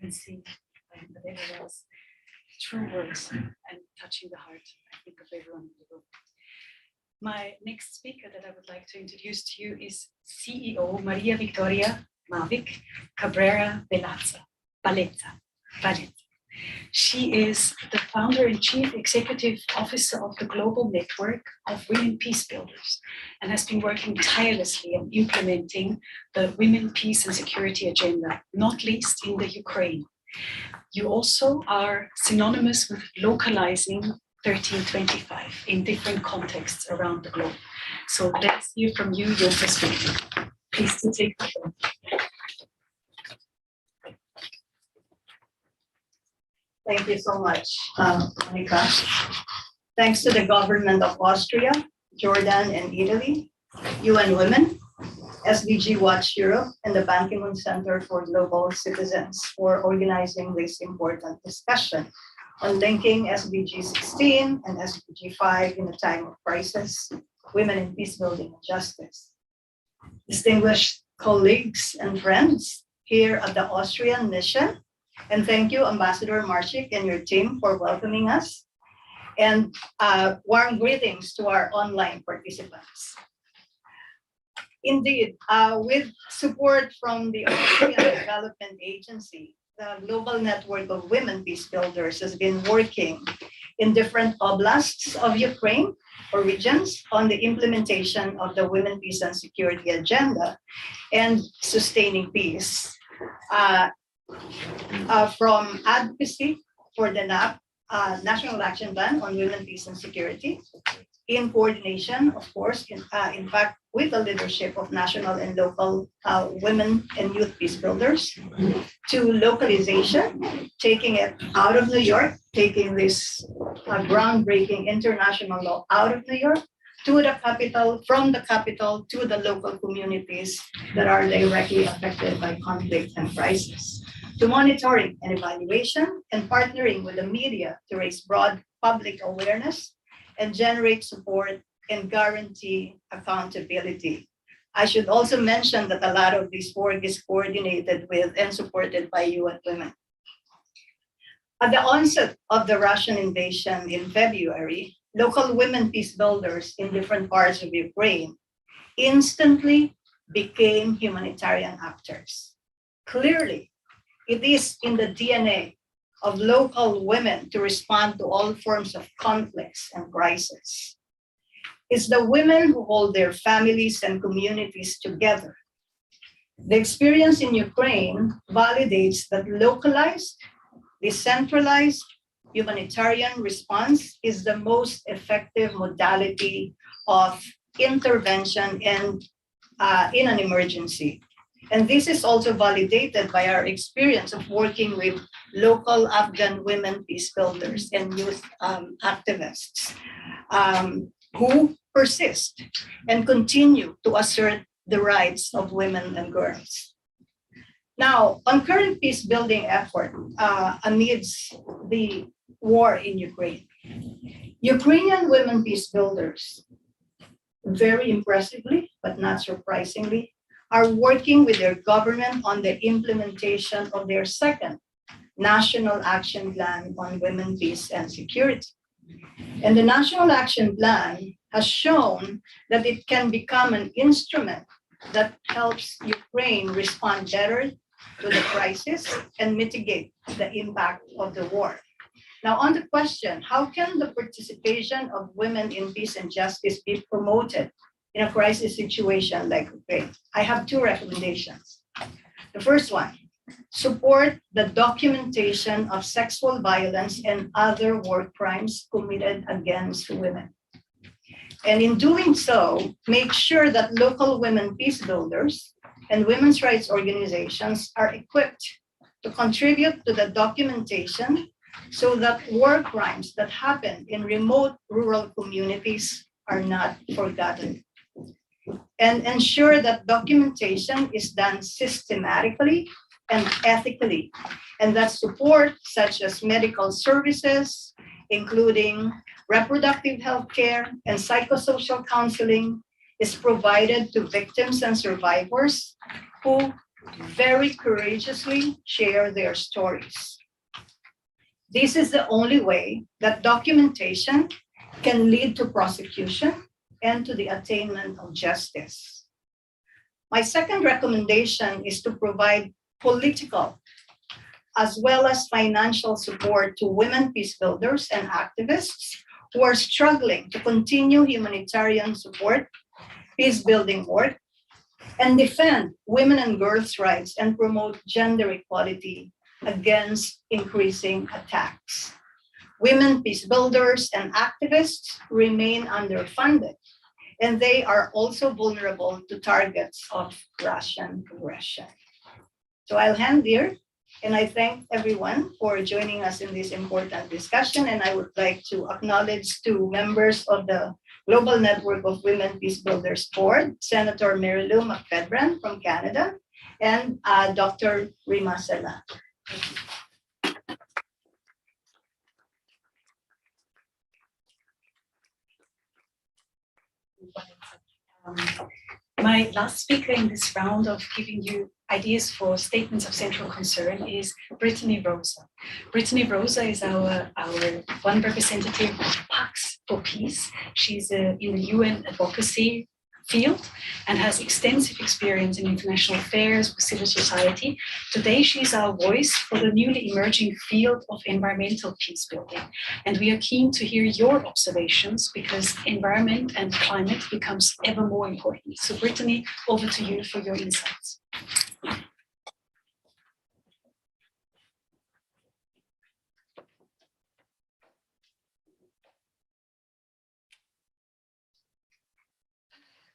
Let's see, but it was true words and touching the heart, I think, of everyone in the room. My next speaker that I would like to introduce to you is CEO Maria Victoria Mavic Cabrera Beleza. She is the founder and chief executive officer of the global network of women peace builders and has been working tirelessly on implementing the women peace and security agenda, not least in the Ukraine. You also are synonymous with localizing 1325 in different contexts around the globe. So let's hear from you, your perspective. Please to take the floor. Thank you so much, Monica. Thanks to the government of Austria, Jordan, and Italy, UN Women, SDG Watch Europe, and the Ban Ki-moon Center for Global Citizens for organizing this important discussion on linking SDG 16 and SDG 5 in a time of crisis, women in peacebuilding and justice. Distinguished colleagues and friends here at the Austrian mission, and thank you, Ambassador Marcik and your team for welcoming us. And warm greetings to our online participants. Indeed, with support from the Austrian Development Agency, the global network of women peace builders has been working in different oblasts of Ukraine or regions on the implementation of the Women, Peace and Security Agenda and sustaining peace. From advocacy for the NAP, National Action Plan on Women, Peace and Security, in coordination, of course, in fact, with the leadership of national and local women and youth peace builders, to localization, taking it out of New York, taking this groundbreaking international law out of New York, to the capital, from the capital to the local communities that are directly affected by conflict and crisis, to monitoring and evaluation and partnering with the media to raise broad public awareness and generate support and guarantee accountability. I should also mention that a lot of this work is coordinated with and supported by UN Women. At the onset of the Russian invasion in February, local women peace builders in different parts of Ukraine instantly became humanitarian actors. Clearly, it is in the DNA of local women to respond to all forms of conflicts and crisis. It's the women who hold their families and communities together. The experience in Ukraine validates that localized, decentralized humanitarian response is the most effective modality of intervention and in an emergency. And this is also validated by our experience of working with local Afghan women peace builders and youth activists who persist and continue to assert the rights of women and girls. Now, on current peace building effort amidst the war in Ukraine, Ukrainian women peace builders, very impressively, but not surprisingly, are working with their government on the implementation of their second National Action Plan on Women, Peace and Security. And the National Action Plan has shown that it can become an instrument that helps Ukraine respond better to the crisis and mitigate the impact of the war. Now, on the question, how can the participation of women in peace and justice be promoted in a crisis situation like Ukraine? I have two recommendations. The first one, support the documentation of sexual violence and other war crimes committed against women. And in doing so, make sure that local women peace builders and women's rights organizations are equipped to contribute to the documentation so that war crimes that happen in remote rural communities are not forgotten. And ensure that documentation is done systematically and ethically, and that support such as medical services, including reproductive health care and psychosocial counseling, is provided to victims and survivors who very courageously share their stories. This is the only way that documentation can lead to prosecution and to the attainment of justice. My second recommendation is to provide political as well as financial support to women peace builders and activists who are struggling to continue humanitarian support, peace building work, and defend women and girls' rights and promote gender equality against increasing attacks. Women peace builders and activists remain underfunded, and they are also vulnerable to targets of Russian aggression. So I'll end here, and I thank everyone for joining us in this important discussion, and I would like to acknowledge two members of the Global Network of Women Peace Builders Board, Senator Mary Lou McFedran from Canada, and Dr. Rima Sala. My last speaker in this round of giving you ideas for statements of central concern is Brittany Rosa. Brittany Rosa is our one representative of Pax for Peace. She's in the UN advocacy field and has extensive experience in international affairs with civil society. Today, she's our voice for the newly emerging field of environmental peace building. And we are keen to hear your observations because environment and climate becomes ever more important. So Brittany, over to you for your insights.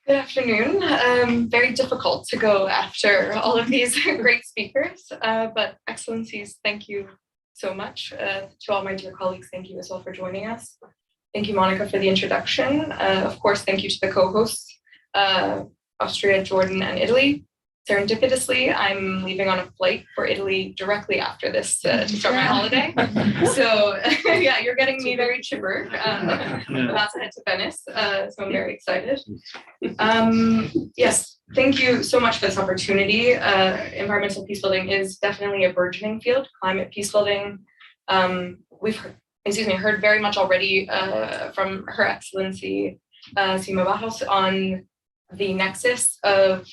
Good afternoon. Very difficult to go after all of these great speakers, but Excellencies, thank you so much. To all my dear colleagues, thank you as well for joining us. Thank you, Monica, for the introduction. Of course, thank you to the co-hosts, Austria, Jordan, and Italy. Serendipitously, I'm leaving on a flight for Italy directly after this to start my holiday. So yeah, you're getting me very chipper. About to head to Venice, so I'm very excited. Yes, thank you so much for this opportunity. Environmental peace building is definitely a burgeoning field. Climate peace building. We've heard very much already from Her Excellency Sima Bajos on the nexus of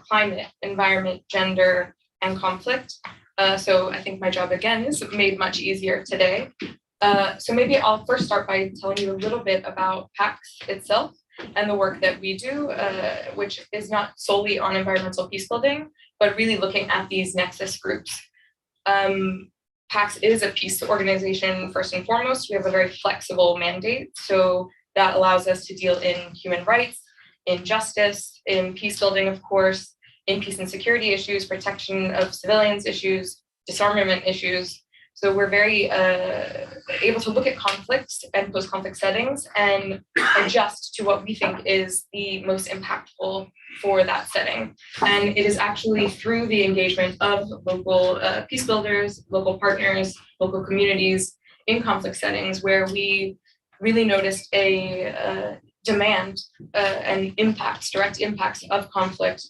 climate, environment, gender, and conflict. So I think my job again is made much easier today. So maybe I'll first start by telling you a little bit about PAX itself and the work that we do, which is not solely on environmental peace building, but really looking at these nexus groups. PAX is a peace organization first and foremost. We have a very flexible mandate, so that allows us to deal in human rights, in justice, in peace building, of course, in peace and security issues, protection of civilians issues, disarmament issues. So we're very able to look at conflicts and post-conflict settings and adjust to what we think is the most impactful for that setting. And it is actually through the engagement of local peace builders, local partners, local communities in conflict settings where we really noticed a demand and direct impacts of conflict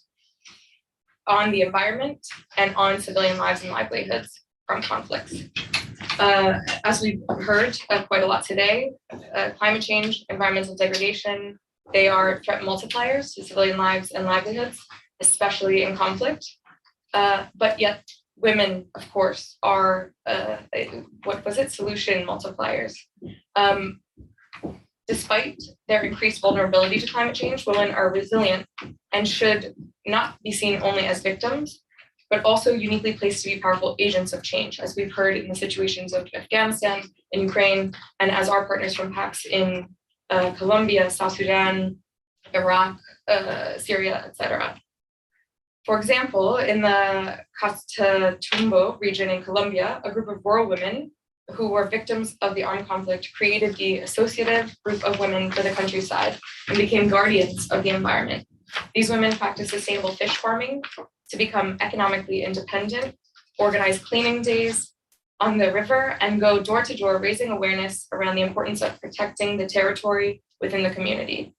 on the environment and on civilian lives and livelihoods from conflicts. As we've heard quite a lot today, climate change, environmental degradation, they are threat multipliers to civilian lives and livelihoods, especially in conflict. But yet women, of course, are, solution multipliers. Despite their increased vulnerability to climate change, women are resilient and should not be seen only as victims, but also uniquely placed to be powerful agents of change, as we've heard in the situations of Afghanistan and Ukraine, and as our partners from PAX in Colombia, South Sudan, Iraq, Syria, etc. For example, in the Catatumbo region in Colombia, a group of rural women who were victims of the armed conflict created the Associative Group of Women for the Countryside and became guardians of the environment. These women practiced sustainable fish farming to become economically independent, organize cleaning days on the river, and go door to door raising awareness around the importance of protecting the territory within the community.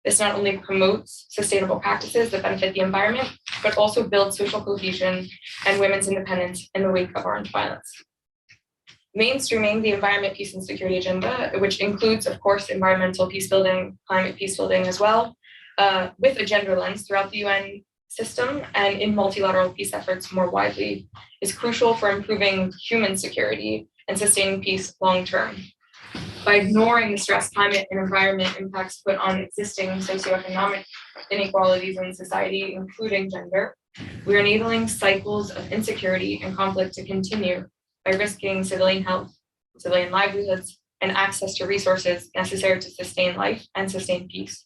This not only promotes sustainable practices that benefit the environment, but also builds social cohesion and women's independence in the wake of armed violence. Mainstreaming the environment, peace, and security agenda, which includes, of course, environmental peace building, climate peace building as well, with a gender lens throughout the UN system and in multilateral peace efforts more widely, is crucial for improving human security and sustaining peace long term. By ignoring the stress climate and environment impacts put on existing socioeconomic inequalities in society, including gender, we're enabling cycles of insecurity and conflict to continue by risking civilian health, civilian livelihoods, and access to resources necessary to sustain life and sustain peace.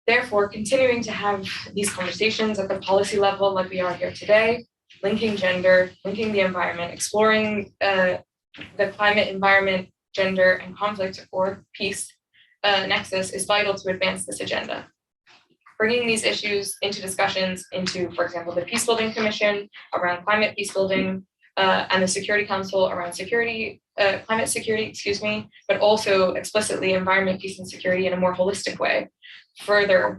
Therefore, continuing to have these conversations at the policy level like we are here today, linking gender, linking the environment, exploring the climate, environment, gender, and conflict or peace nexus is vital to advance this agenda. Bringing these issues into discussions into, for example, the Peacebuilding Commission around climate peacebuilding, and the Security Council around climate security, but also explicitly environment, peace, and security in a more holistic way.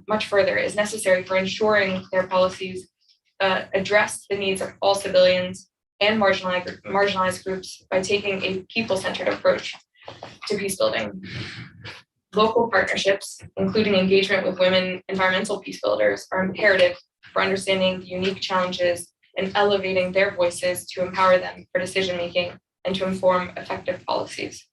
Much further is necessary for ensuring their policies address the needs of all civilians and marginalized groups by taking a people-centered approach to peacebuilding. Local partnerships, including engagement with women environmental peace builders, are imperative for understanding the unique challenges and elevating their voices to empower them for decision-making and to inform effective policies.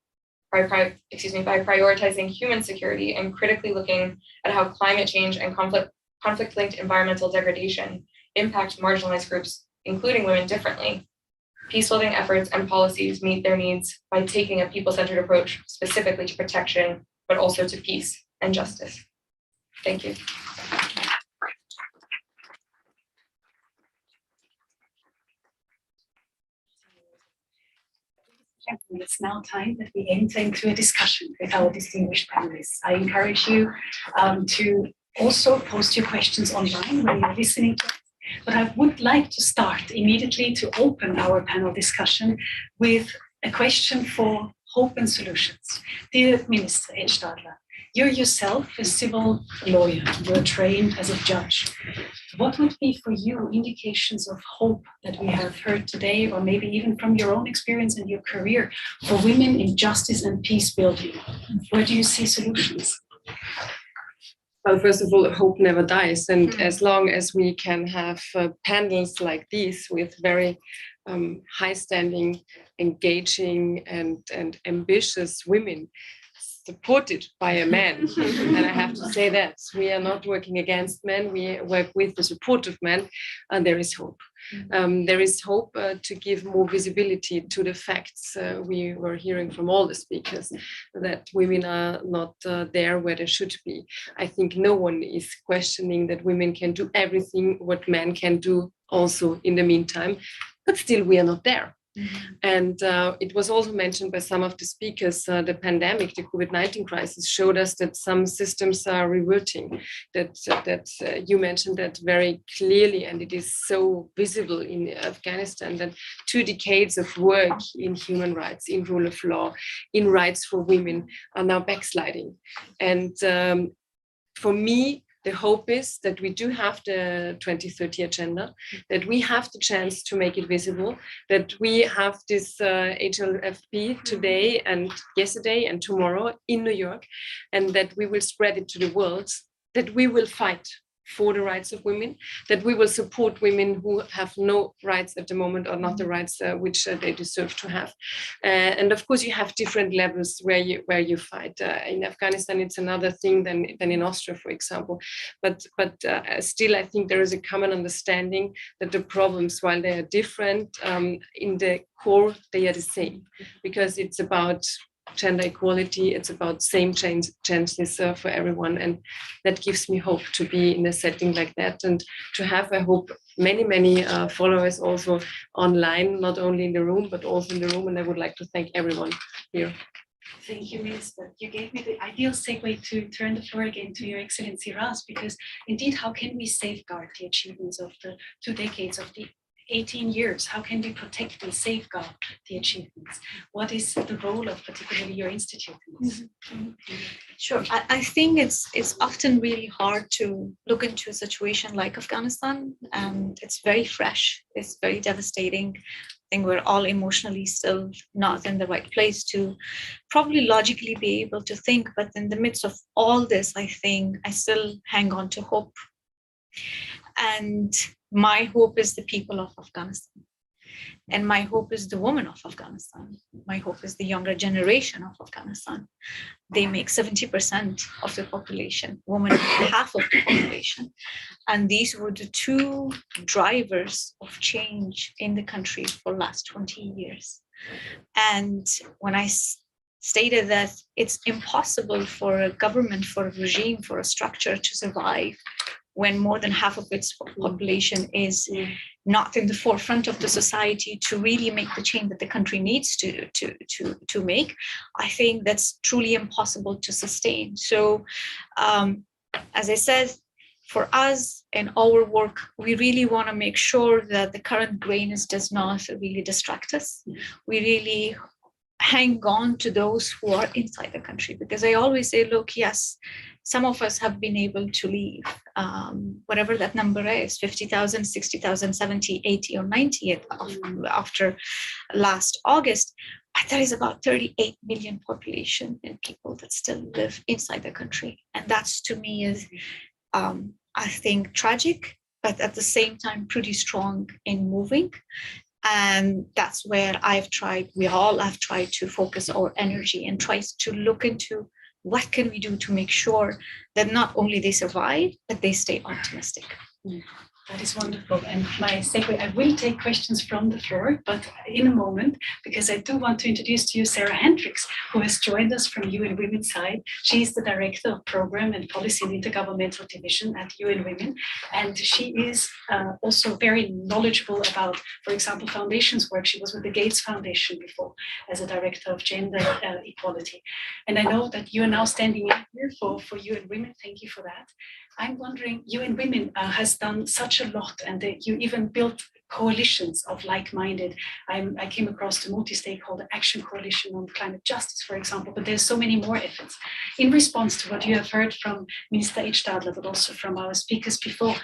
By prioritizing human security and critically looking at how climate change and conflict-linked environmental degradation impact marginalized groups, including women, differently, peacebuilding efforts and policies meet their needs by taking a people-centered approach specifically to protection, but also to peace and justice. Thank you. It's now time that we enter into a discussion with our distinguished panelists. I encourage you to also post your questions online when you're listening to it. But I would like to start immediately to open our panel discussion with a question for hope and solutions. Dear Minister Edstadler, you're yourself a civil lawyer, you're trained as a judge. What would be for you indications of hope that we have heard today, or maybe even from your own experience and your career, for women in justice and peace building? Where do you see solutions? Well, first of all, hope never dies. And as long as we can have panels like these with very high-standing, engaging, and ambitious women, supported by a man, and I have to say that we are not working against men, we work with the support of men, and there is hope. There is hope to give more visibility to the facts we were hearing from all the speakers, that women are not there where they should be. I think no one is questioning that women can do everything what men can do also in the meantime, but still we are not there. And it was also mentioned by some of the speakers, the pandemic, the COVID-19 crisis showed us that some systems are reverting, that you mentioned that very clearly, and it is so visible in Afghanistan, that 2 decades of work in human rights, in rule of law, in rights for women are now backsliding. And for me, the hope is that we do have the 2030 agenda, that we have the chance to make it visible, that we have this HLFP today and yesterday and tomorrow in New York, and that we will spread it to the world, that we will fight for the rights of women, that we will support women who have no rights at the moment, or not the rights which they deserve to have. And of course, you have different levels where you fight. In Afghanistan, it's another thing than in Austria, for example. But still, I think there is a common understanding that the problems, while they are different, in the core, they are the same, because it's about gender equality. It's about same chances for everyone. And that gives me hope to be in a setting like that and to have, I hope, many followers also online, not only in the room, but also in the room. And I would like to thank everyone here. Thank you, Minister. You gave me the ideal segue to turn the floor again to Your Excellency Ras, because indeed, how can we safeguard the achievements of the 2 decades of the 18 years? How can we protect and safeguard the achievements? What is the role of particularly your institute in this? Sure. I think it's often really hard to look into a situation like Afghanistan, and it's very fresh. It's very devastating. I think we're all emotionally still not in the right place to probably logically be able to think. But in the midst of all this, I think I still hang on to hope. And my hope is the people of Afghanistan. And my hope is the women of Afghanistan. My hope is the younger generation of Afghanistan. They make 70% of the population, women half of the population. And these were the 2 drivers of change in the country for the last 20 years. And when I stated that it's impossible for a government, for a regime, for a structure to survive when more than half of its population is not in the forefront of the society to really make the change that the country needs to make, I think that's truly impossible to sustain. So, as I said, for us and our work, we really want to make sure that the current grayness does not really distract us. We really hang on to those who are inside the country, because I always say, look, yes, some of us have been able to leave, whatever that number is, 50,000, 60,000, 70, 80 or 90 after last August. But there is about 38 million population and people that still live inside the country. And that's, to me, is, I think, tragic, but at the same time, pretty strong in moving. And that's where we all have tried to focus our energy and try to look into what can we do to make sure that not only they survive, but they stay optimistic. That is wonderful. And my segue, I will take questions from the floor, but in a moment, because I do want to introduce to you Sarah Hendricks, who has joined us from UN Women's side. She is the Director of Program and Policy and Intergovernmental Division at UN Women. And she is also very knowledgeable about, for example, foundations work. She was with the Gates Foundation before as a Director of Gender Equality. And I know that you are now standing in here for UN Women. Thank you for that. I'm wondering, UN Women has done such a lot, and you even built coalitions of like-minded. I came across the multi-stakeholder action coalition on climate justice, for example, but there's so many more efforts. In response to what you have heard from Minister Stadler, but also from our speakers before,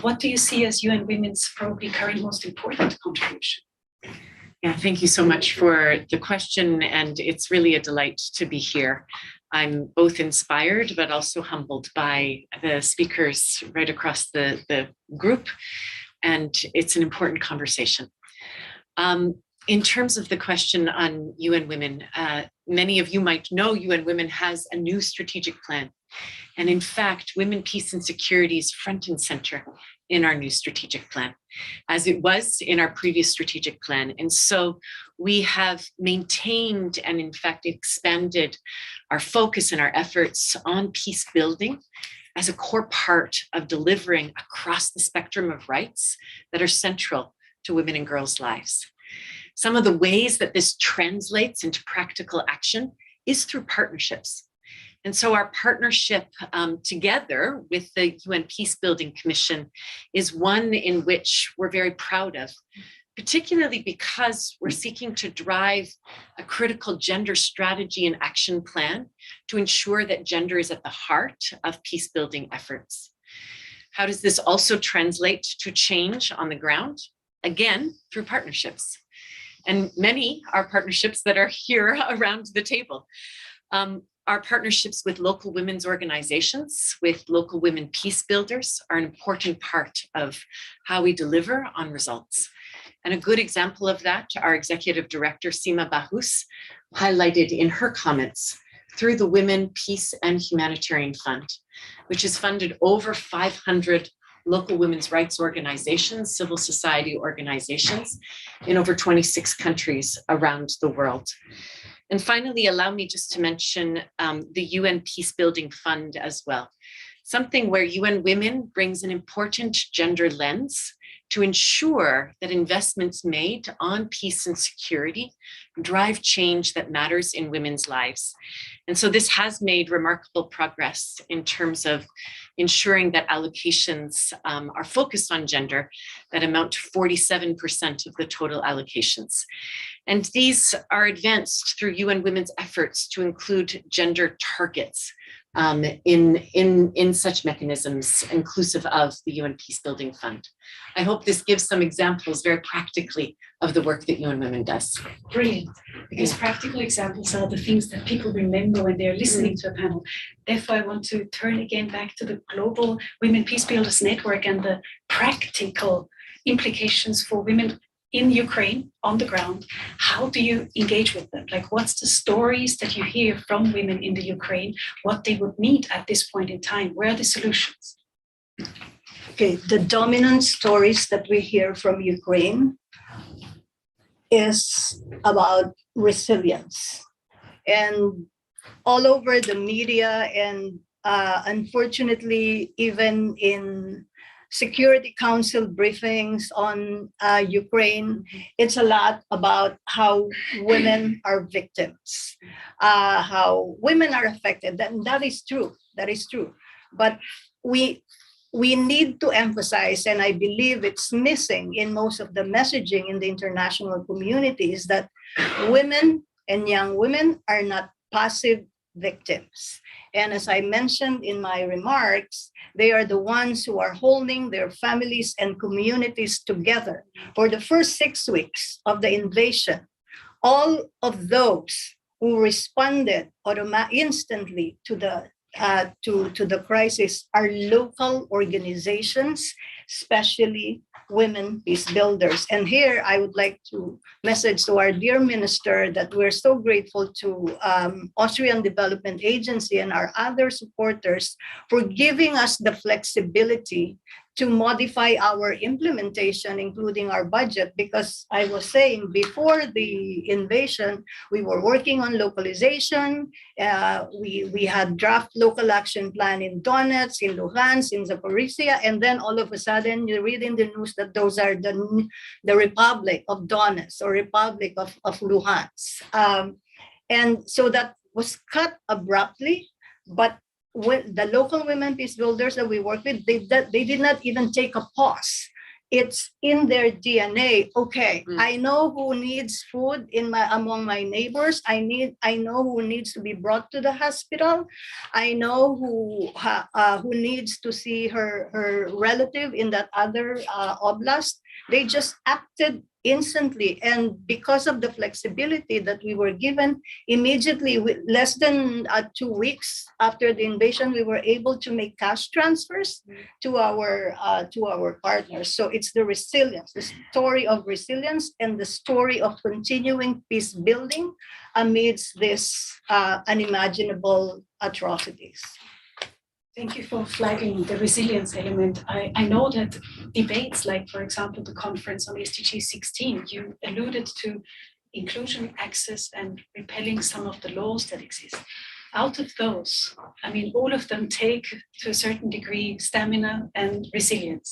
what do you see as UN Women's probably current most important contribution? Yeah, thank you so much for the question, and it's really a delight to be here. I'm both inspired but also humbled by the speakers right across the group, and it's an important conversation. In terms of the question on UN Women, many of you might know UN Women has a new strategic plan. And in fact, women, peace and security is front and center in our new strategic plan, as it was in our previous strategic plan. And so we have maintained and in fact expanded our focus and our efforts on peace building as a core part of delivering across the spectrum of rights that are central to women and girls' lives. Some of the ways that this translates into practical action is through partnerships. And so our partnership together with the UN Peacebuilding Commission is one in which we're very proud of, particularly because we're seeking to drive a critical gender strategy and action plan to ensure that gender is at the heart of peacebuilding efforts. How does this also translate to change on the ground? Again, through partnerships. And many are partnerships that are here around the table. Our partnerships with local women's organizations, with local women peace builders, are an important part of how we deliver on results. And a good example of that, our executive director, Sima Bahous, highlighted in her comments through the Women, Peace and Humanitarian Fund, which has funded over 500 local women's rights organizations, civil society organizations in over 26 countries around the world. And finally, allow me just to mention the UN Peacebuilding Fund as well, something where UN Women brings an important gender lens to ensure that investments made on peace and security drive change that matters in women's lives. And so this has made remarkable progress in terms of ensuring that allocations are focused on gender that amount to 47% of the total allocations. And these are advanced through UN Women's efforts to include gender targets in such mechanisms, inclusive of the UN Peacebuilding Fund. I hope this gives some examples very practically of the work that UN Women does. Brilliant, because practical examples are the things that people remember when they're listening to a panel. Therefore, I want to turn again back to the Global Women Peacebuilders Network and the practical implications for women in Ukraine on the ground. How do you engage with them? Like, what's the stories that you hear from women in the Ukraine, what they would need at this point in time? Where are the solutions? Okay, the dominant stories that we hear from Ukraine is about resilience. And all over the media and unfortunately, even in Security Council briefings on Ukraine, it's a lot about how women are victims, how women are affected. That is true. That is true. But we need to emphasize, and I believe it's missing in most of the messaging in the international community, is that women and young women are not passive victims. And as I mentioned in my remarks, they are the ones who are holding their families and communities together. For the first 6 weeks of the invasion, all of those who responded instantly to the crisis are local organizations, especially women peace builders. And here I would like to message to our dear minister that we're so grateful to Austrian Development Agency and our other supporters for giving us the flexibility to modify our implementation, including our budget, because I was saying before the invasion, we were working on localization. We had draft local action plan in Donetsk, in Luhansk, in Zaporizhia, and then all of a sudden you read in the news that those are the Republic of Donetsk or Republic of Luhansk. And so that was cut abruptly, but when the local women peace builders that we work with, they did not even take a pause. It's in their DNA. Okay, I know who needs food among my neighbors. I know who needs to be brought to the hospital. I know who needs to see her relative in that other oblast. They just acted instantly, and because of the flexibility that we were given, immediately, less than 2 weeks after the invasion, we were able to make cash transfers to our partners. So it's the resilience, the story of resilience, and the story of continuing peace building amidst this unimaginable atrocities. Thank you for flagging the resilience element. I know that debates like, for example, the conference on SDG 16, you alluded to inclusion, access, and repelling some of the laws that exist. Out of those, I mean, all of them take, to a certain degree, stamina and resilience.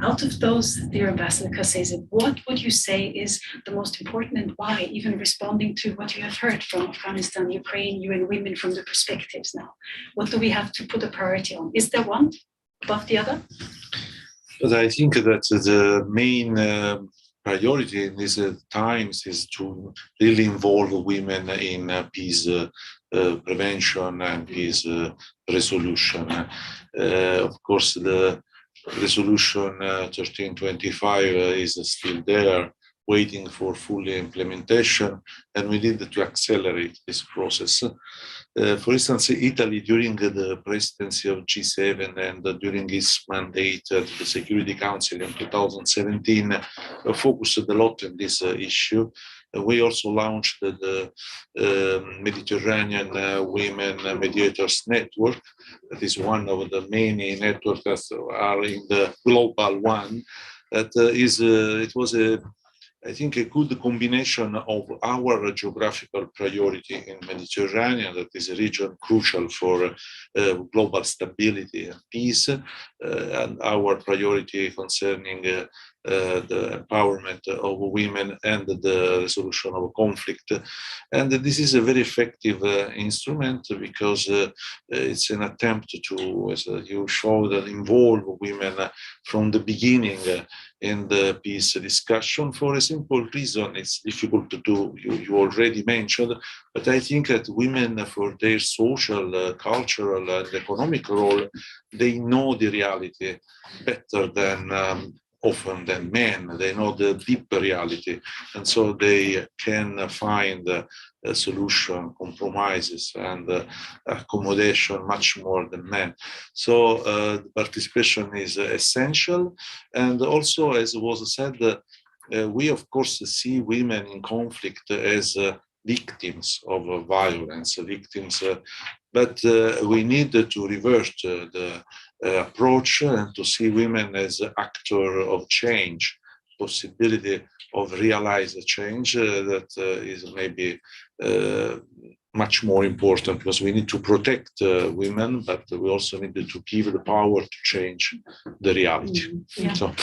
Out of those, dear Ambassador Kasese, what would you say is the most important and why, even responding to what you have heard from Afghanistan, Ukraine, UN Women, from the perspectives now? What do we have to put a priority on? Is there one above the other? But I think that the main priority in these times is to really involve women in peace prevention and peace resolution. Of course, the resolution 1325 is still there, waiting for full implementation, and we need to accelerate this process. For instance, Italy, during the presidency of G7 and during its mandate at the Security Council in 2017, focused a lot on this issue. We also launched the Mediterranean Women Mediators Network. That is one of the many networks that are in the global one. That is, it was a I think a good combination of our geographical priority in Mediterranean, that is a region crucial for global stability and peace, and our priority concerning the empowerment of women and the resolution of conflict. And this is a very effective instrument because it's an attempt to, as you showed, involve women from the beginning in the peace discussion for a simple reason. It's difficult to do, you already mentioned, but I think that women, for their social, cultural, and economic role, they know the reality better than often than men. They know the deep reality, and so they can find a solution, compromises, and accommodation much more than men. So participation is essential, and also, as was said, we of course see women in conflict as victims of violence, victims, but we need to revert the approach and to see women as actor of change, possibility of realize a change that is maybe much more important, because we need to protect women, but we also need to give the power to change the reality. Yeah. So,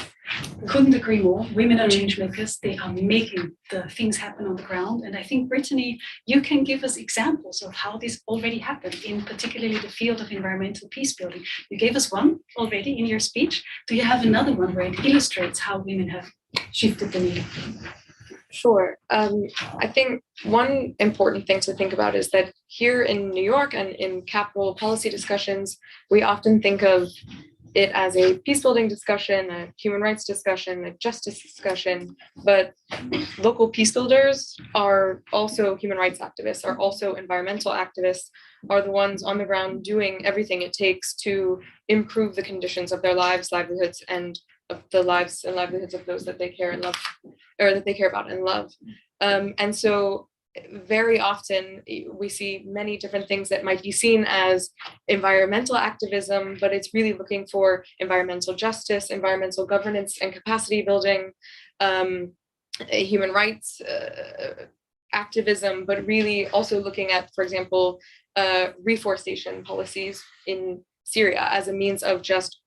couldn't agree more. Women are change makers. They are making the things happen on the ground. And I think, Brittany, you can give us examples of how this already happened in particularly the field of environmental peace building. You gave us one already in your speech. Do you have another one where it illustrates how women have shifted the needle? Sure. I think one important thing to think about is that here in New York and in capital policy discussions, we often think of it as a peace-building discussion, a human rights discussion, a justice discussion, but local peace builders are also human rights activists, are also environmental activists, are the ones on the ground doing everything it takes to improve the conditions of their lives, livelihoods, and of the lives and livelihoods of those that they care and love, or that they care about and love. And so very often we see many different things that might be seen as environmental activism, but it's really looking for environmental justice, environmental governance and capacity building, human rights activism, but really also looking at, for example, reforestation policies in Syria as a means of just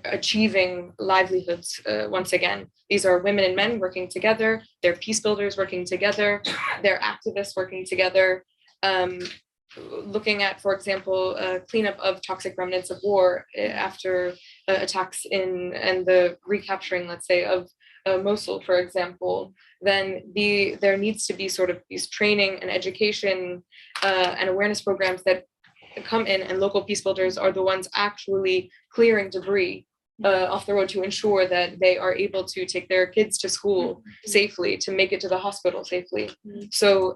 achieving livelihoods. Once again, these are women and men working together, they're peace builders working together, they're activists working together, looking at, for example, cleanup of toxic remnants of war after attacks and the recapturing, let's say, of Mosul, for example. Then there needs to be sort of these training and education and awareness programs that come in, and local peace builders are the ones actually clearing debris off the road to ensure that they are able to take their kids to school safely, to make it to the hospital safely. So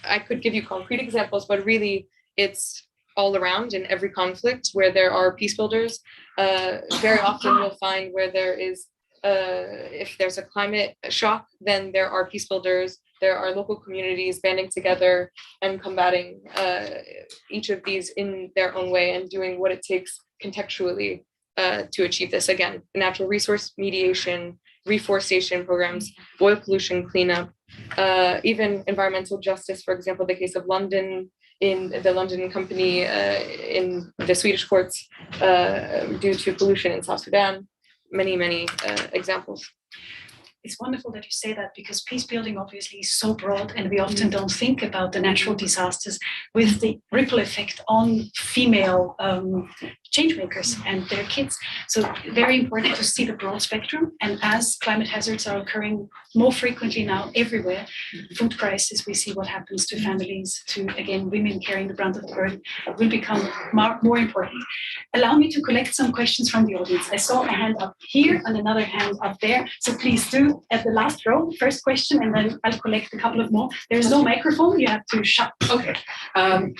I could give you concrete examples, but really it's all around in every conflict where there are peace builders. Very often you'll find where there is, if there's a climate shock, then there are peace builders. There are local communities banding together and combating each of these in their own way and doing what it takes contextually to achieve this. Again, natural resource mediation, reforestation programs, oil pollution cleanup, even environmental justice, for example, the case of London, in the London company in the Swedish courts due to pollution in South Sudan, many examples. It's wonderful that you say that, because peace building obviously is so broad, and we often don't think about the natural disasters with the ripple effect on female change makers and their kids. So very important to see the broad spectrum. And as climate hazards are occurring more frequently now everywhere, food crisis, we see what happens to families, to, again, women carrying the brunt of the burden, will become more important. Allow me to collect some questions from the audience. I saw a hand up here and another hand up there. So please do at the last row, first question, and then I'll collect a couple of more. There is no microphone, you have to shout. Okay.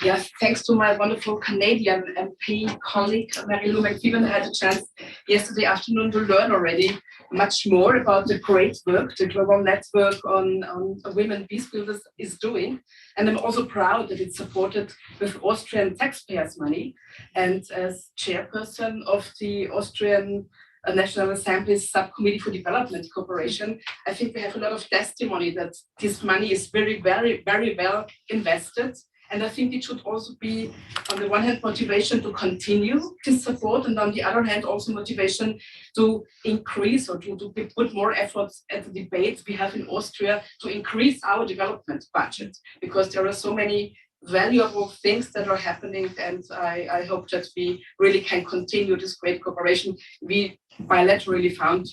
Yes, thanks to my wonderful Canadian MP colleague, Mary-Lou McKeevan, I had a chance yesterday afternoon to learn already much more about the great work the Global Network on Women Peace Builders is doing. And I'm also proud that it's supported with Austrian taxpayers' money. And as chairperson of the Austrian National Assembly's Subcommittee for Development Cooperation, I think we have a lot of testimony that this money is very, very, very well invested. And I think it should also be, on the one hand, motivation to continue this support, and on the other hand, also motivation to increase or to put more efforts at the debates we have in Austria to increase our development budget, because there are so many valuable things that are happening, and I hope that we really can continue this great cooperation. We bilaterally found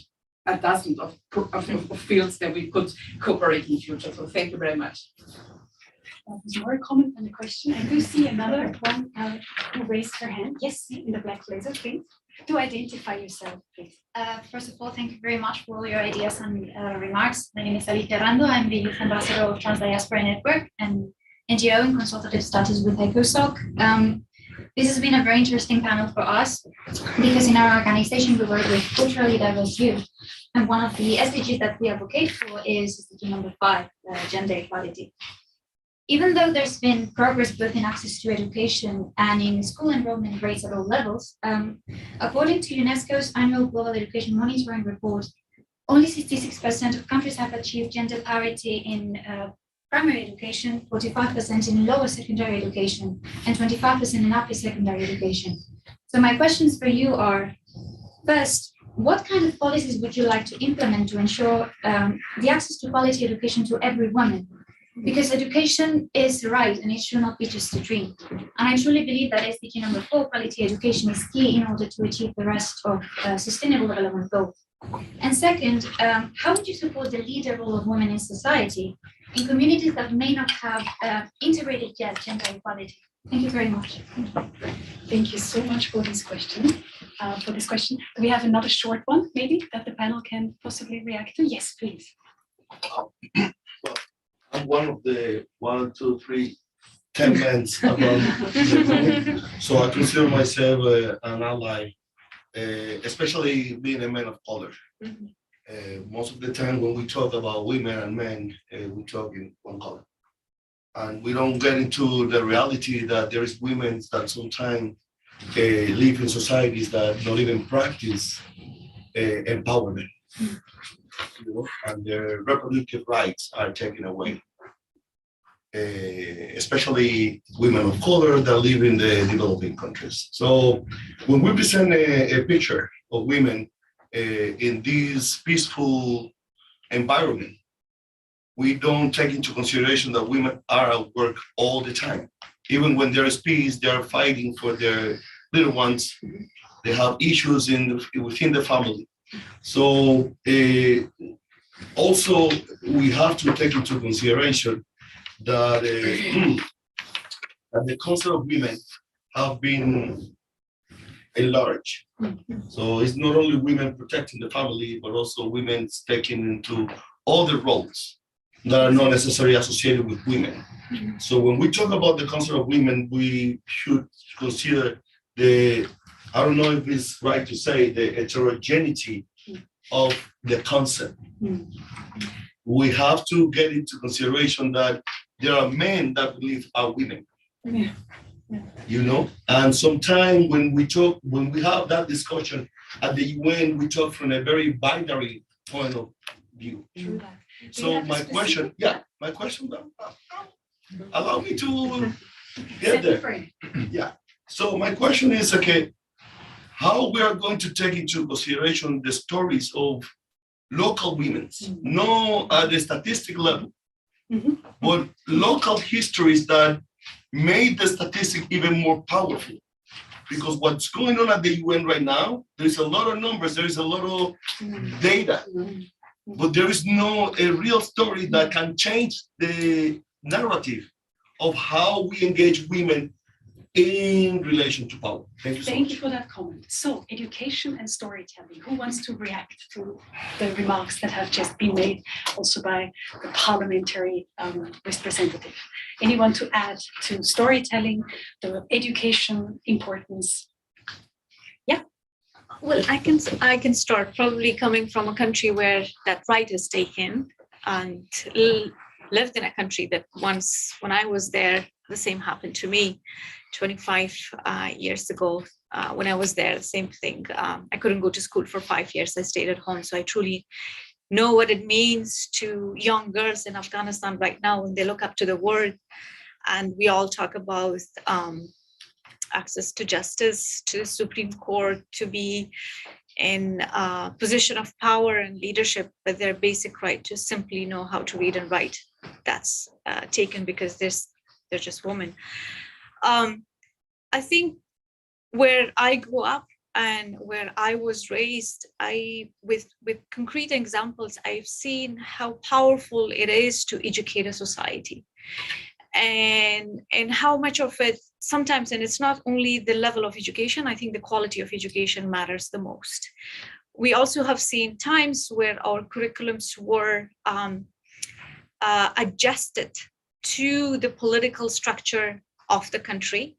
a dozen of fields that we could cooperate in the future. So thank you very much. There's more comment than a question. I do see another one who raised her hand. Yes, in the black blazer, please. Do identify yourself, please. First of all, thank you very much for all your ideas and remarks. My name is Alicia Rando. I'm the Youth Ambassador of Trans Diaspora Network and NGO in consultative status with ECOSOC. This has been a very interesting panel for us because in our organization we work with culturally diverse youth, and one of the SDGs that we advocate for is SDG number 5, gender equality. Even though there's been progress both in access to education and in school enrollment rates at all levels, according to UNESCO's annual Global Education Monitoring Report, only 66% of countries have achieved gender parity in primary education, 45% in lower secondary education, and 25% in upper secondary education. So my questions for you are, first, what kind of policies would you like to implement to ensure the access to quality education to every woman? Because education is a right and it should not be just a dream. And I truly believe that SDG number 4, quality education, is key in order to achieve the rest of sustainable development goals. And second, how would you support the leader role of women in society in communities that may not have integrated yet gender equality? Thank you very much. Thank you so much for this question. Do we have another short one, maybe, that the panel can possibly react to? Yes, please. I'm one of the 1, 2, 3, 10 men around the room. So I consider myself an ally, especially being a man of color. Most of the time when we talk about women and men, we talk in one color. And we don't get into the reality that there is women that sometimes live in societies that don't even practice empowerment. And their reproductive rights are taken away, especially women of color that live in the developing countries. So when we present a picture of women in this peaceful environment, we don't take into consideration that women are at work all the time. Even when there is peace, they are fighting for their little ones. They have issues within the family. So also we have to take into consideration that, that the concept of women have been enlarged. So it's not only women protecting the family, but also women taking into other roles that are not necessarily associated with women. So when we talk about the concept of women, we should consider I don't know if it's right to say the heterogeneity of the concept. We have to get into consideration that there are men that believe are women. You know, and sometimes when we have that discussion at the UN, we talk from a very binary point of view. So my question, allow me to get there. Yeah. So my question is, okay, how we are going to take into consideration the stories of local women, not at the statistic level, but local histories that made the statistic even more powerful. Because what's going on at the UN right now, there's a lot of numbers, there is a lot of data, but there is no a real story that can change the narrative of how we engage women in relation to power. Thank you so much. Thank you for that comment. So, education and storytelling. Who wants to react to the remarks that have just been made also by the parliamentary representative? Anyone to add to storytelling, the education importance? Yeah. Well, I can start, probably coming from a country where that right is taken, and lived in a country that once, when I was there, the same happened to me 25 years ago. When I was there, the same thing. I couldn't go to school for 5 years. I stayed at home. So I truly know what it means to young girls in Afghanistan right now when they look up to the world. And we all talk about access to justice, to the Supreme Court, to be in a position of power and leadership, but their basic right to simply know how to read and write, that's taken because they're just women. I think where I grew up and where I was raised, with concrete examples, I've seen how powerful it is to educate a society. And how much of it sometimes, and it's not only the level of education, I think the quality of education matters the most. We also have seen times where our curriculums were adjusted to the political structure of the country.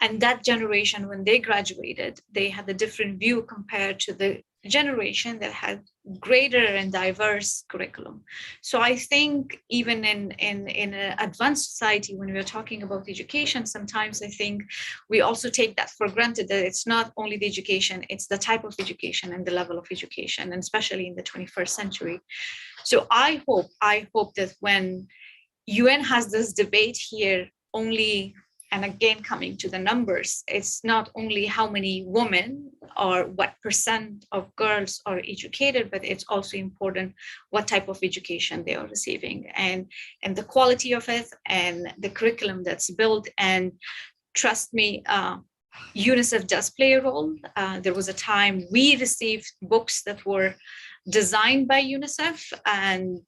And that generation, when they graduated, they had a different view compared to the generation that had greater and diverse curriculum. So I think even in an advanced society, when we're talking about education, sometimes I think we also take that for granted, that it's not only the education, it's the type of education and the level of education, and especially in the 21st century. So I hope that when UN has this debate here, only, and again, coming to the numbers, it's not only how many women or what percent of girls are educated, but it's also important what type of education they are receiving, and the quality of it and the curriculum that's built. And trust me, UNICEF does play a role. There was a time we received books that were designed by UNICEF, and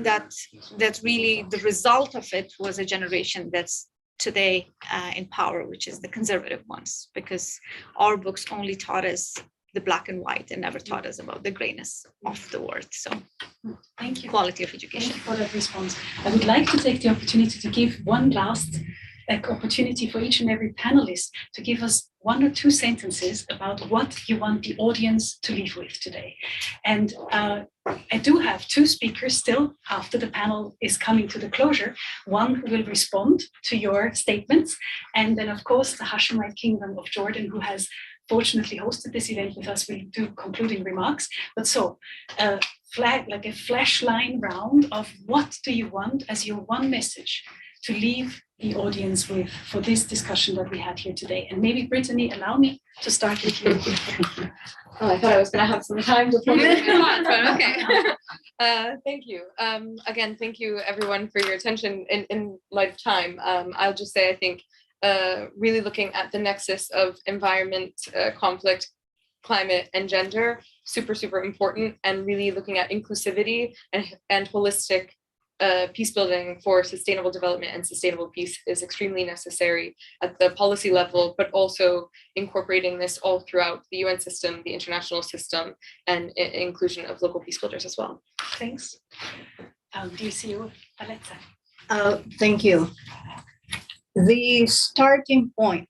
that really the result of it was a generation that's today in power, which is the conservative ones, because our books only taught us the black and white and never taught us about the grayness of the world. So thank you. Quality of education. Thank you for that response. I would like to take the opportunity to give one last opportunity for each and every panelist to give us 1 or 2 sentences about what you want the audience to leave with today. And I do have 2 speakers still after the panel is coming to the closure. One who will respond to your statements, and then of course the Hashemite Kingdom of Jordan, who has fortunately hosted this event with us, will do concluding remarks. But so like a flashline round of what do you want as your one message to leave the audience with for this discussion that we had here today. And maybe Brittany, allow me to start with you. Oh, I thought I was going to have some time to formulate my thoughts, but okay. Thank you. Again, thank you everyone for your attention in light of time. I'll just say, I think really looking at the nexus of environment, conflict, climate, and gender, super, super important, and really looking at inclusivity and holistic peace building for sustainable development and sustainable peace is extremely necessary at the policy level, but also incorporating this all throughout the UN system, the international system, and inclusion of local peace builders as well. Thanks. Dear CEO Paletta. Thank you. The starting point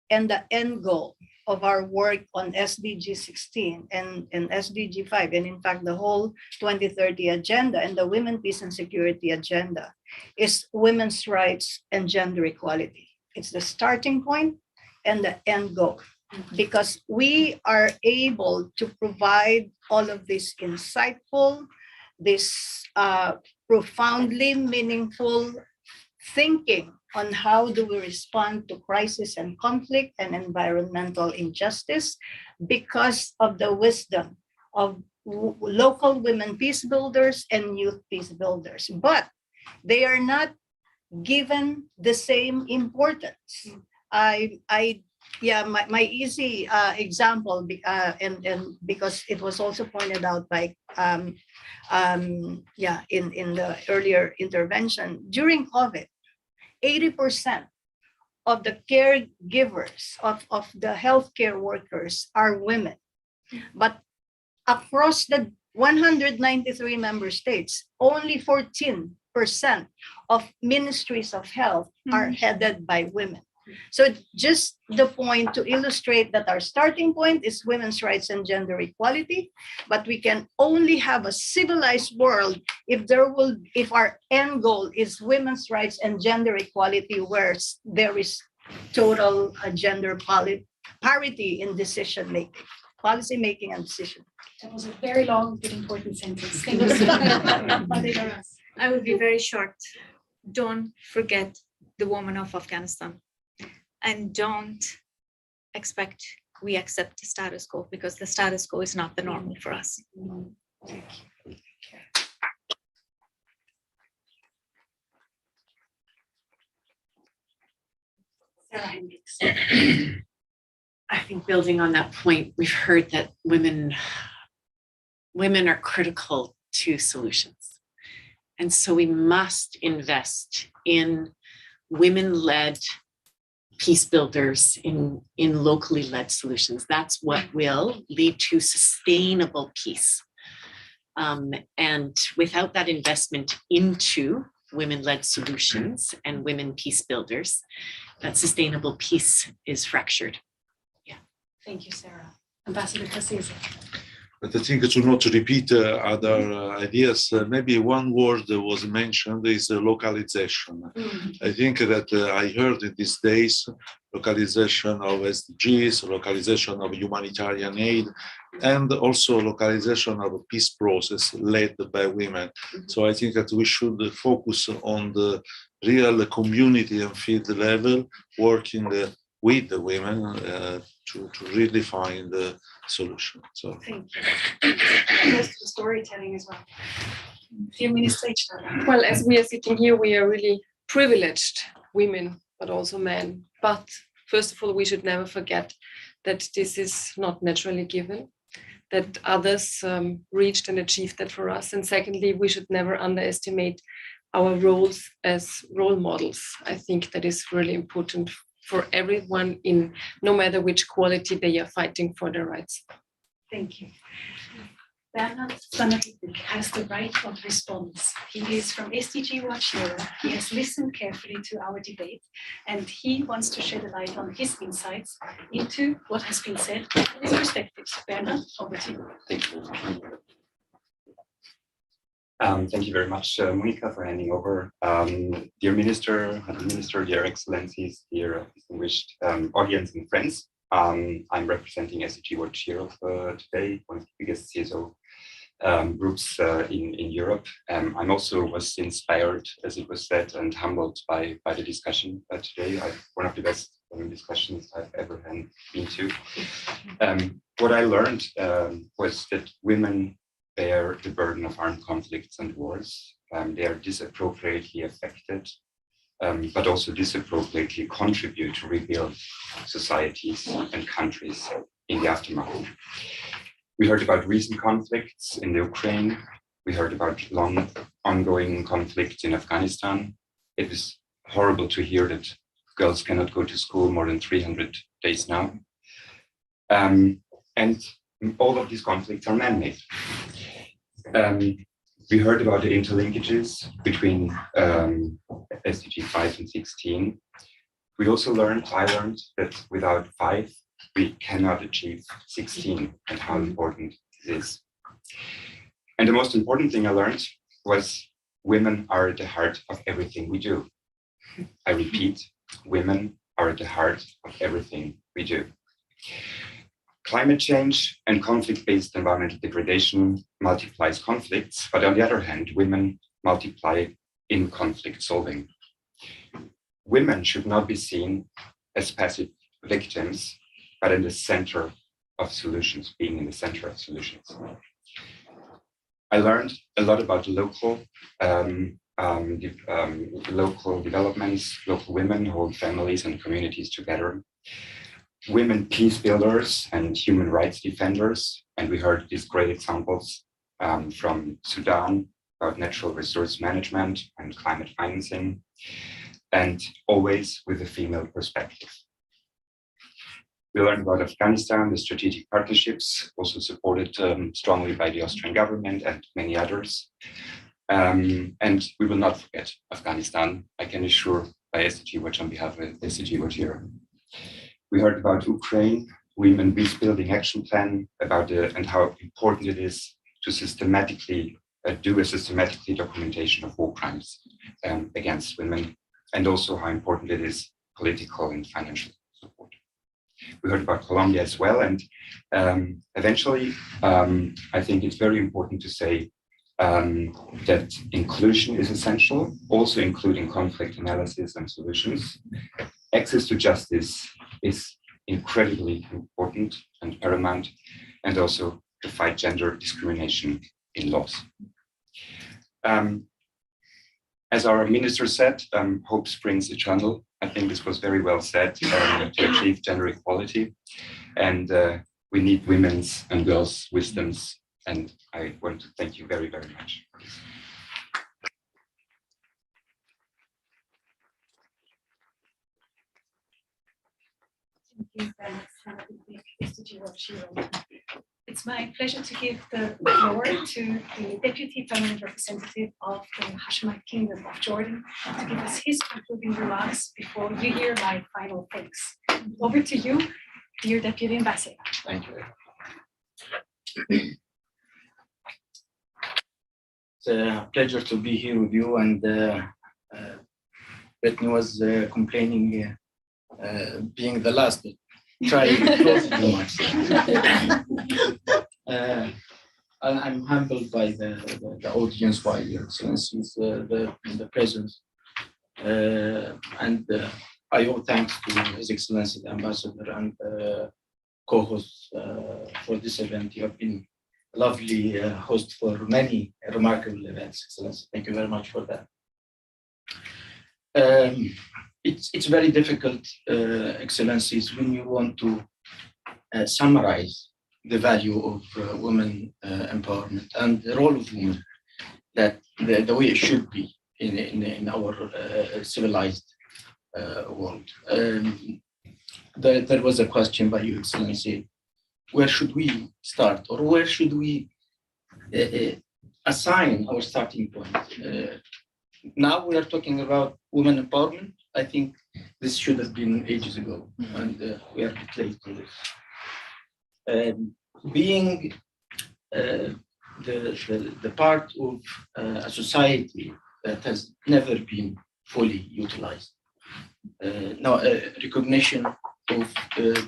and the end goal of our work on SDG 16 and SDG 5, and in fact the whole 2030 agenda and the Women, Peace and Security agenda, is women's rights and gender equality. It's the starting point and the end goal, because we are able to provide all of this insightful, this profoundly meaningful thinking on how do we respond to crisis and conflict and environmental injustice because of the wisdom of local women peace builders and youth peace builders. But they are not given the same importance. My easy example, and because it was also pointed out by in the earlier intervention, during COVID, 80% of the caregivers of the healthcare workers are women. But across the 193 member states, only 14% of ministries of health are headed by women. So just the point to illustrate that our starting point is women's rights and gender equality, but we can only have a civilized world if our end goal is women's rights and gender equality, where there is total gender parity in decision making, policy making and decision. That was a very long but important sentence. Thank you so much. I will be very short. Don't forget the woman of Afghanistan, and don't expect we accept the status quo, because the status quo is not the normal for us. Sarah Hendricks. I think building on that point, we've heard that women are critical to solutions. And so we must invest in women-led peace builders, in locally led solutions. That's what will lead to sustainable peace. And without that investment into women-led solutions and women peace builders, that sustainable peace is fractured. Thank you, Sarah. Ambassador Cassese. But I think to not repeat other ideas, maybe one word that was mentioned is localization. I think that I heard in these days localization of SDGs, localization of humanitarian aid, and also localization of a peace process led by women. So I think that we should focus on the real community and field level, working with the women to really find the solution. So thank you. Close to the storytelling as well. Dear Minister Echtadler. Well, as we are sitting here, we are really privileged women, but also men. But first of all, we should never forget that this is not naturally given, that others reached and achieved that for us. And secondly, we should never underestimate our roles as role models. I think that is really important for everyone, in no matter which quality they are fighting for their rights. Thank you. Bernhard Stanner-Hüttner has the right of response. He is from SDG Watch Europe. He has listened carefully to our debate, and he wants to shed a light on his insights into what has been said and his perspectives. Bernhard, over to you. Thank you. Thank you very much, Monica, for handing over. Dear Minister, dear Excellencies, dear distinguished audience and friends, I'm representing SDG Watch Europe today, one of the biggest CSO groups in Europe. I'm also was inspired, as it was said, and humbled by the discussion today. One of the best discussions I've ever been to. What I learned was that women bear the burden of armed conflicts and wars. They are disappropriately affected, but also disappropriately contribute to rebuild societies and countries in the aftermath. We heard about recent conflicts in the Ukraine. We heard about long ongoing conflicts in Afghanistan. It was horrible to hear that girls cannot go to school more than 300 days now. And all of these conflicts are man-made. We heard about the interlinkages between SDG 5 and 16. We also learned, I learned, that without 5, we cannot achieve 16, and how important it is. And the most important thing I learned was women are at the heart of everything we do. I repeat, women are at the heart of everything we do. Climate change and conflict-based environmental degradation multiplies conflicts, but on the other hand, women multiply in conflict solving. Women should not be seen as passive victims, but in the center of solutions, being in the center of solutions. I learned a lot about local developments. Local women hold families and communities together. Women peace builders and human rights defenders. And we heard these great examples from Sudan about natural resource management and climate financing, and always with a female perspective. We learned about Afghanistan, the strategic partnerships, also supported strongly by the Austrian government and many others. And we will not forget Afghanistan. I can assure by SDG Watch on behalf of SDG Watch Europe. We heard about Ukraine, Women Peacebuilding Action Plan, about and how important it is to systematically do a systematically documentation of war crimes against women, and also how important it is political and financial support. We heard about Colombia as well, and eventually, I think it's very important to say that inclusion is essential, also including conflict analysis and solutions. Access to justice is incredibly important and paramount, and also to fight gender discrimination in laws. As our minister said, hope springs eternal. I think this was very well said, to achieve gender equality. And we need women's and girls' wisdoms. And I want to thank you very, very much. Thank you very much, SDG Watch Europe. It's my pleasure to give the floor to the Deputy Permanent Representative of the Hashemite Kingdom of Jordan to give us his concluding remarks before you hear my final thanks. Over to you, dear Deputy Ambassador. Thank you. It's a pleasure to be here with you, and Brittany was complaining being the last, but try close to much. I'm humbled by the audience, by Your Excellencies, the presence, and I owe thanks to His Excellency the Ambassador and co-hosts for this event. You have been a lovely host for many remarkable events, Excellency. Thank you very much for that. It's very difficult, Excellencies, when you want to summarize the value of women empowerment and the role of women, that the way it should be in our civilized world. There was a question by Your Excellency, where should we start, or where should we assign our starting point? Now we are talking about women empowerment. I think this should have been ages ago, and we are a bit late to this. Being the part of a society that has never been fully utilized. Now, recognition of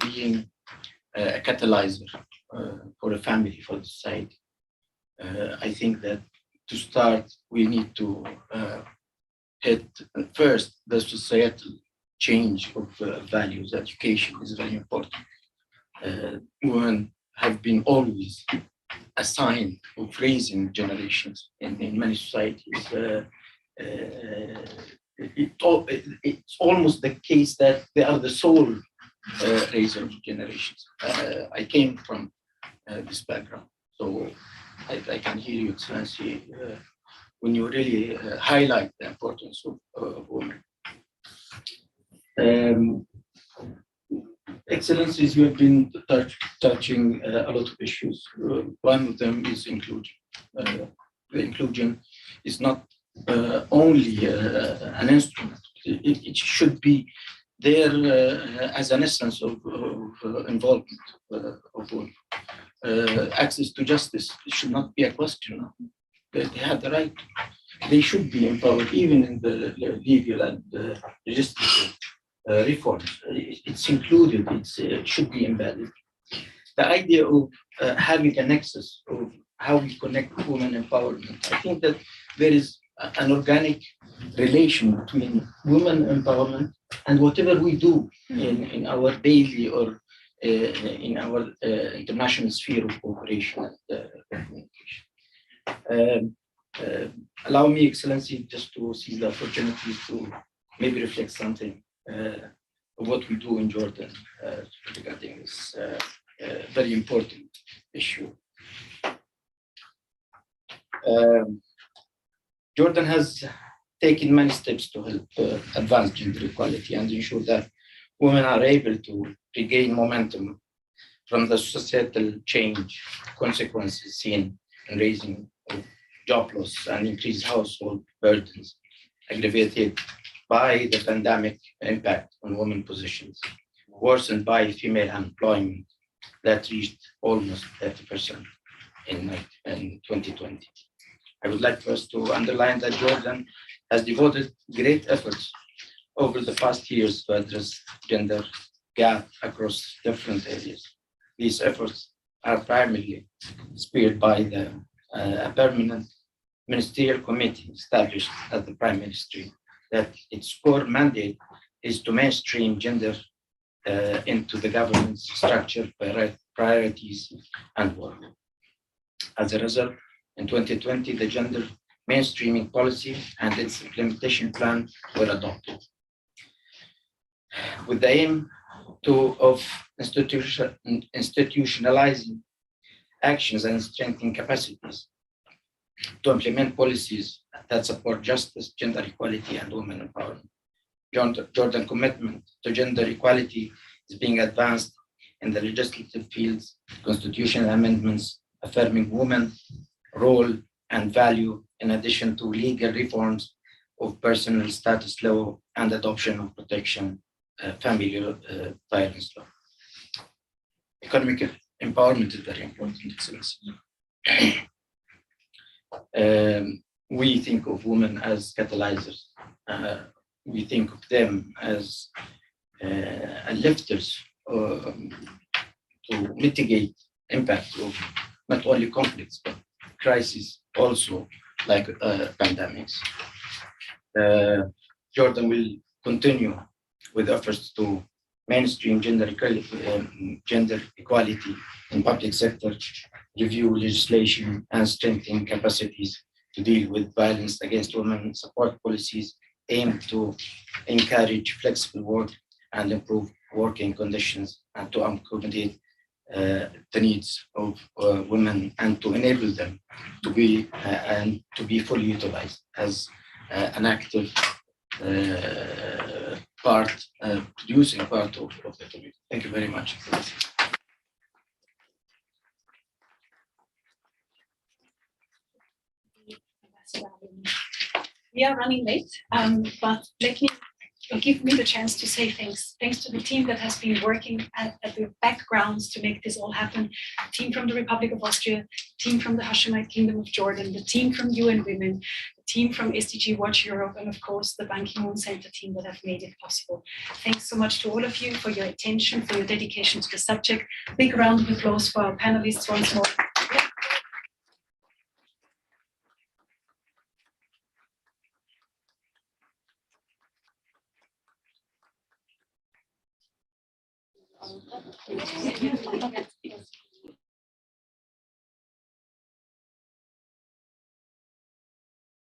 being a catalyzer for a family, for the society. I think that to start, we need to hit first the societal change of values. Education is very important. Women have been always a sign of raising generations in many societies. It's almost the case that they are the sole raiser of generations. I came from this background, so I can hear you, Excellency, when you really highlight the importance of women. Excellencies, you have been touching a lot of issues. One of them is inclusion. The inclusion is not only an instrument. It should be there as an essence of involvement of women. Access to justice should not be a question. They have the right. They should be empowered, even in the legal and legislative reforms. It's included. It should be embedded. The idea of having a nexus of how we connect women empowerment. I think that there is an organic relation between women empowerment and whatever we do in our daily or in our international sphere of cooperation and communication. Allow me, Excellency, just to seize the opportunity to maybe reflect something of what we do in Jordan regarding this very important issue. Jordan has taken many steps to help advance gender equality and ensure that women are able to regain momentum from the societal change consequences seen in raising job loss and increased household burdens, aggravated by the pandemic impact on women positions, worsened by female unemployment that reached almost 30% in 2020. I would like first to underline that Jordan has devoted great efforts over the past years to address gender gap across different areas. These efforts are primarily spearheaded by a permanent ministerial committee established at the Prime Ministry that its core mandate is to mainstream gender into the governance structure, priorities, and work. As a result, in 2020, the gender mainstreaming policy and its implementation plan were adopted, with the aim of institutionalizing actions and strengthening capacities to implement policies that support justice, gender equality, and women empowerment. Jordan's commitment to gender equality is being advanced in the legislative fields, constitutional amendments affirming women's role and value, in addition to legal reforms of personal status law and adoption of protection family violence law. Economic empowerment is very important, Excellency. We think of women as catalyzers. We think of them as lifters to mitigate impact of not only conflicts, but crises also, like pandemics. Jordan will continue with efforts to mainstream gender equality in public sector, review legislation, and strengthen capacities to deal with violence against women, support policies aimed to encourage flexible work and improve working conditions, and to accommodate the needs of women, and to enable them to be fully utilized as an active producing part of the community. Thank you very much. We are running late, but give me the chance to say thanks. Thanks to the team that has been working at the backgrounds to make this all happen. The team from the Republic of Austria, team from the Hashemite Kingdom of Jordan, the team from UN Women, the team from SDG Watch Europe, and of course the Ban Ki-moon Center team that have made it possible. Thanks so much to all of you for your attention, for your dedication to the subject. Big round of applause for our panelists once more.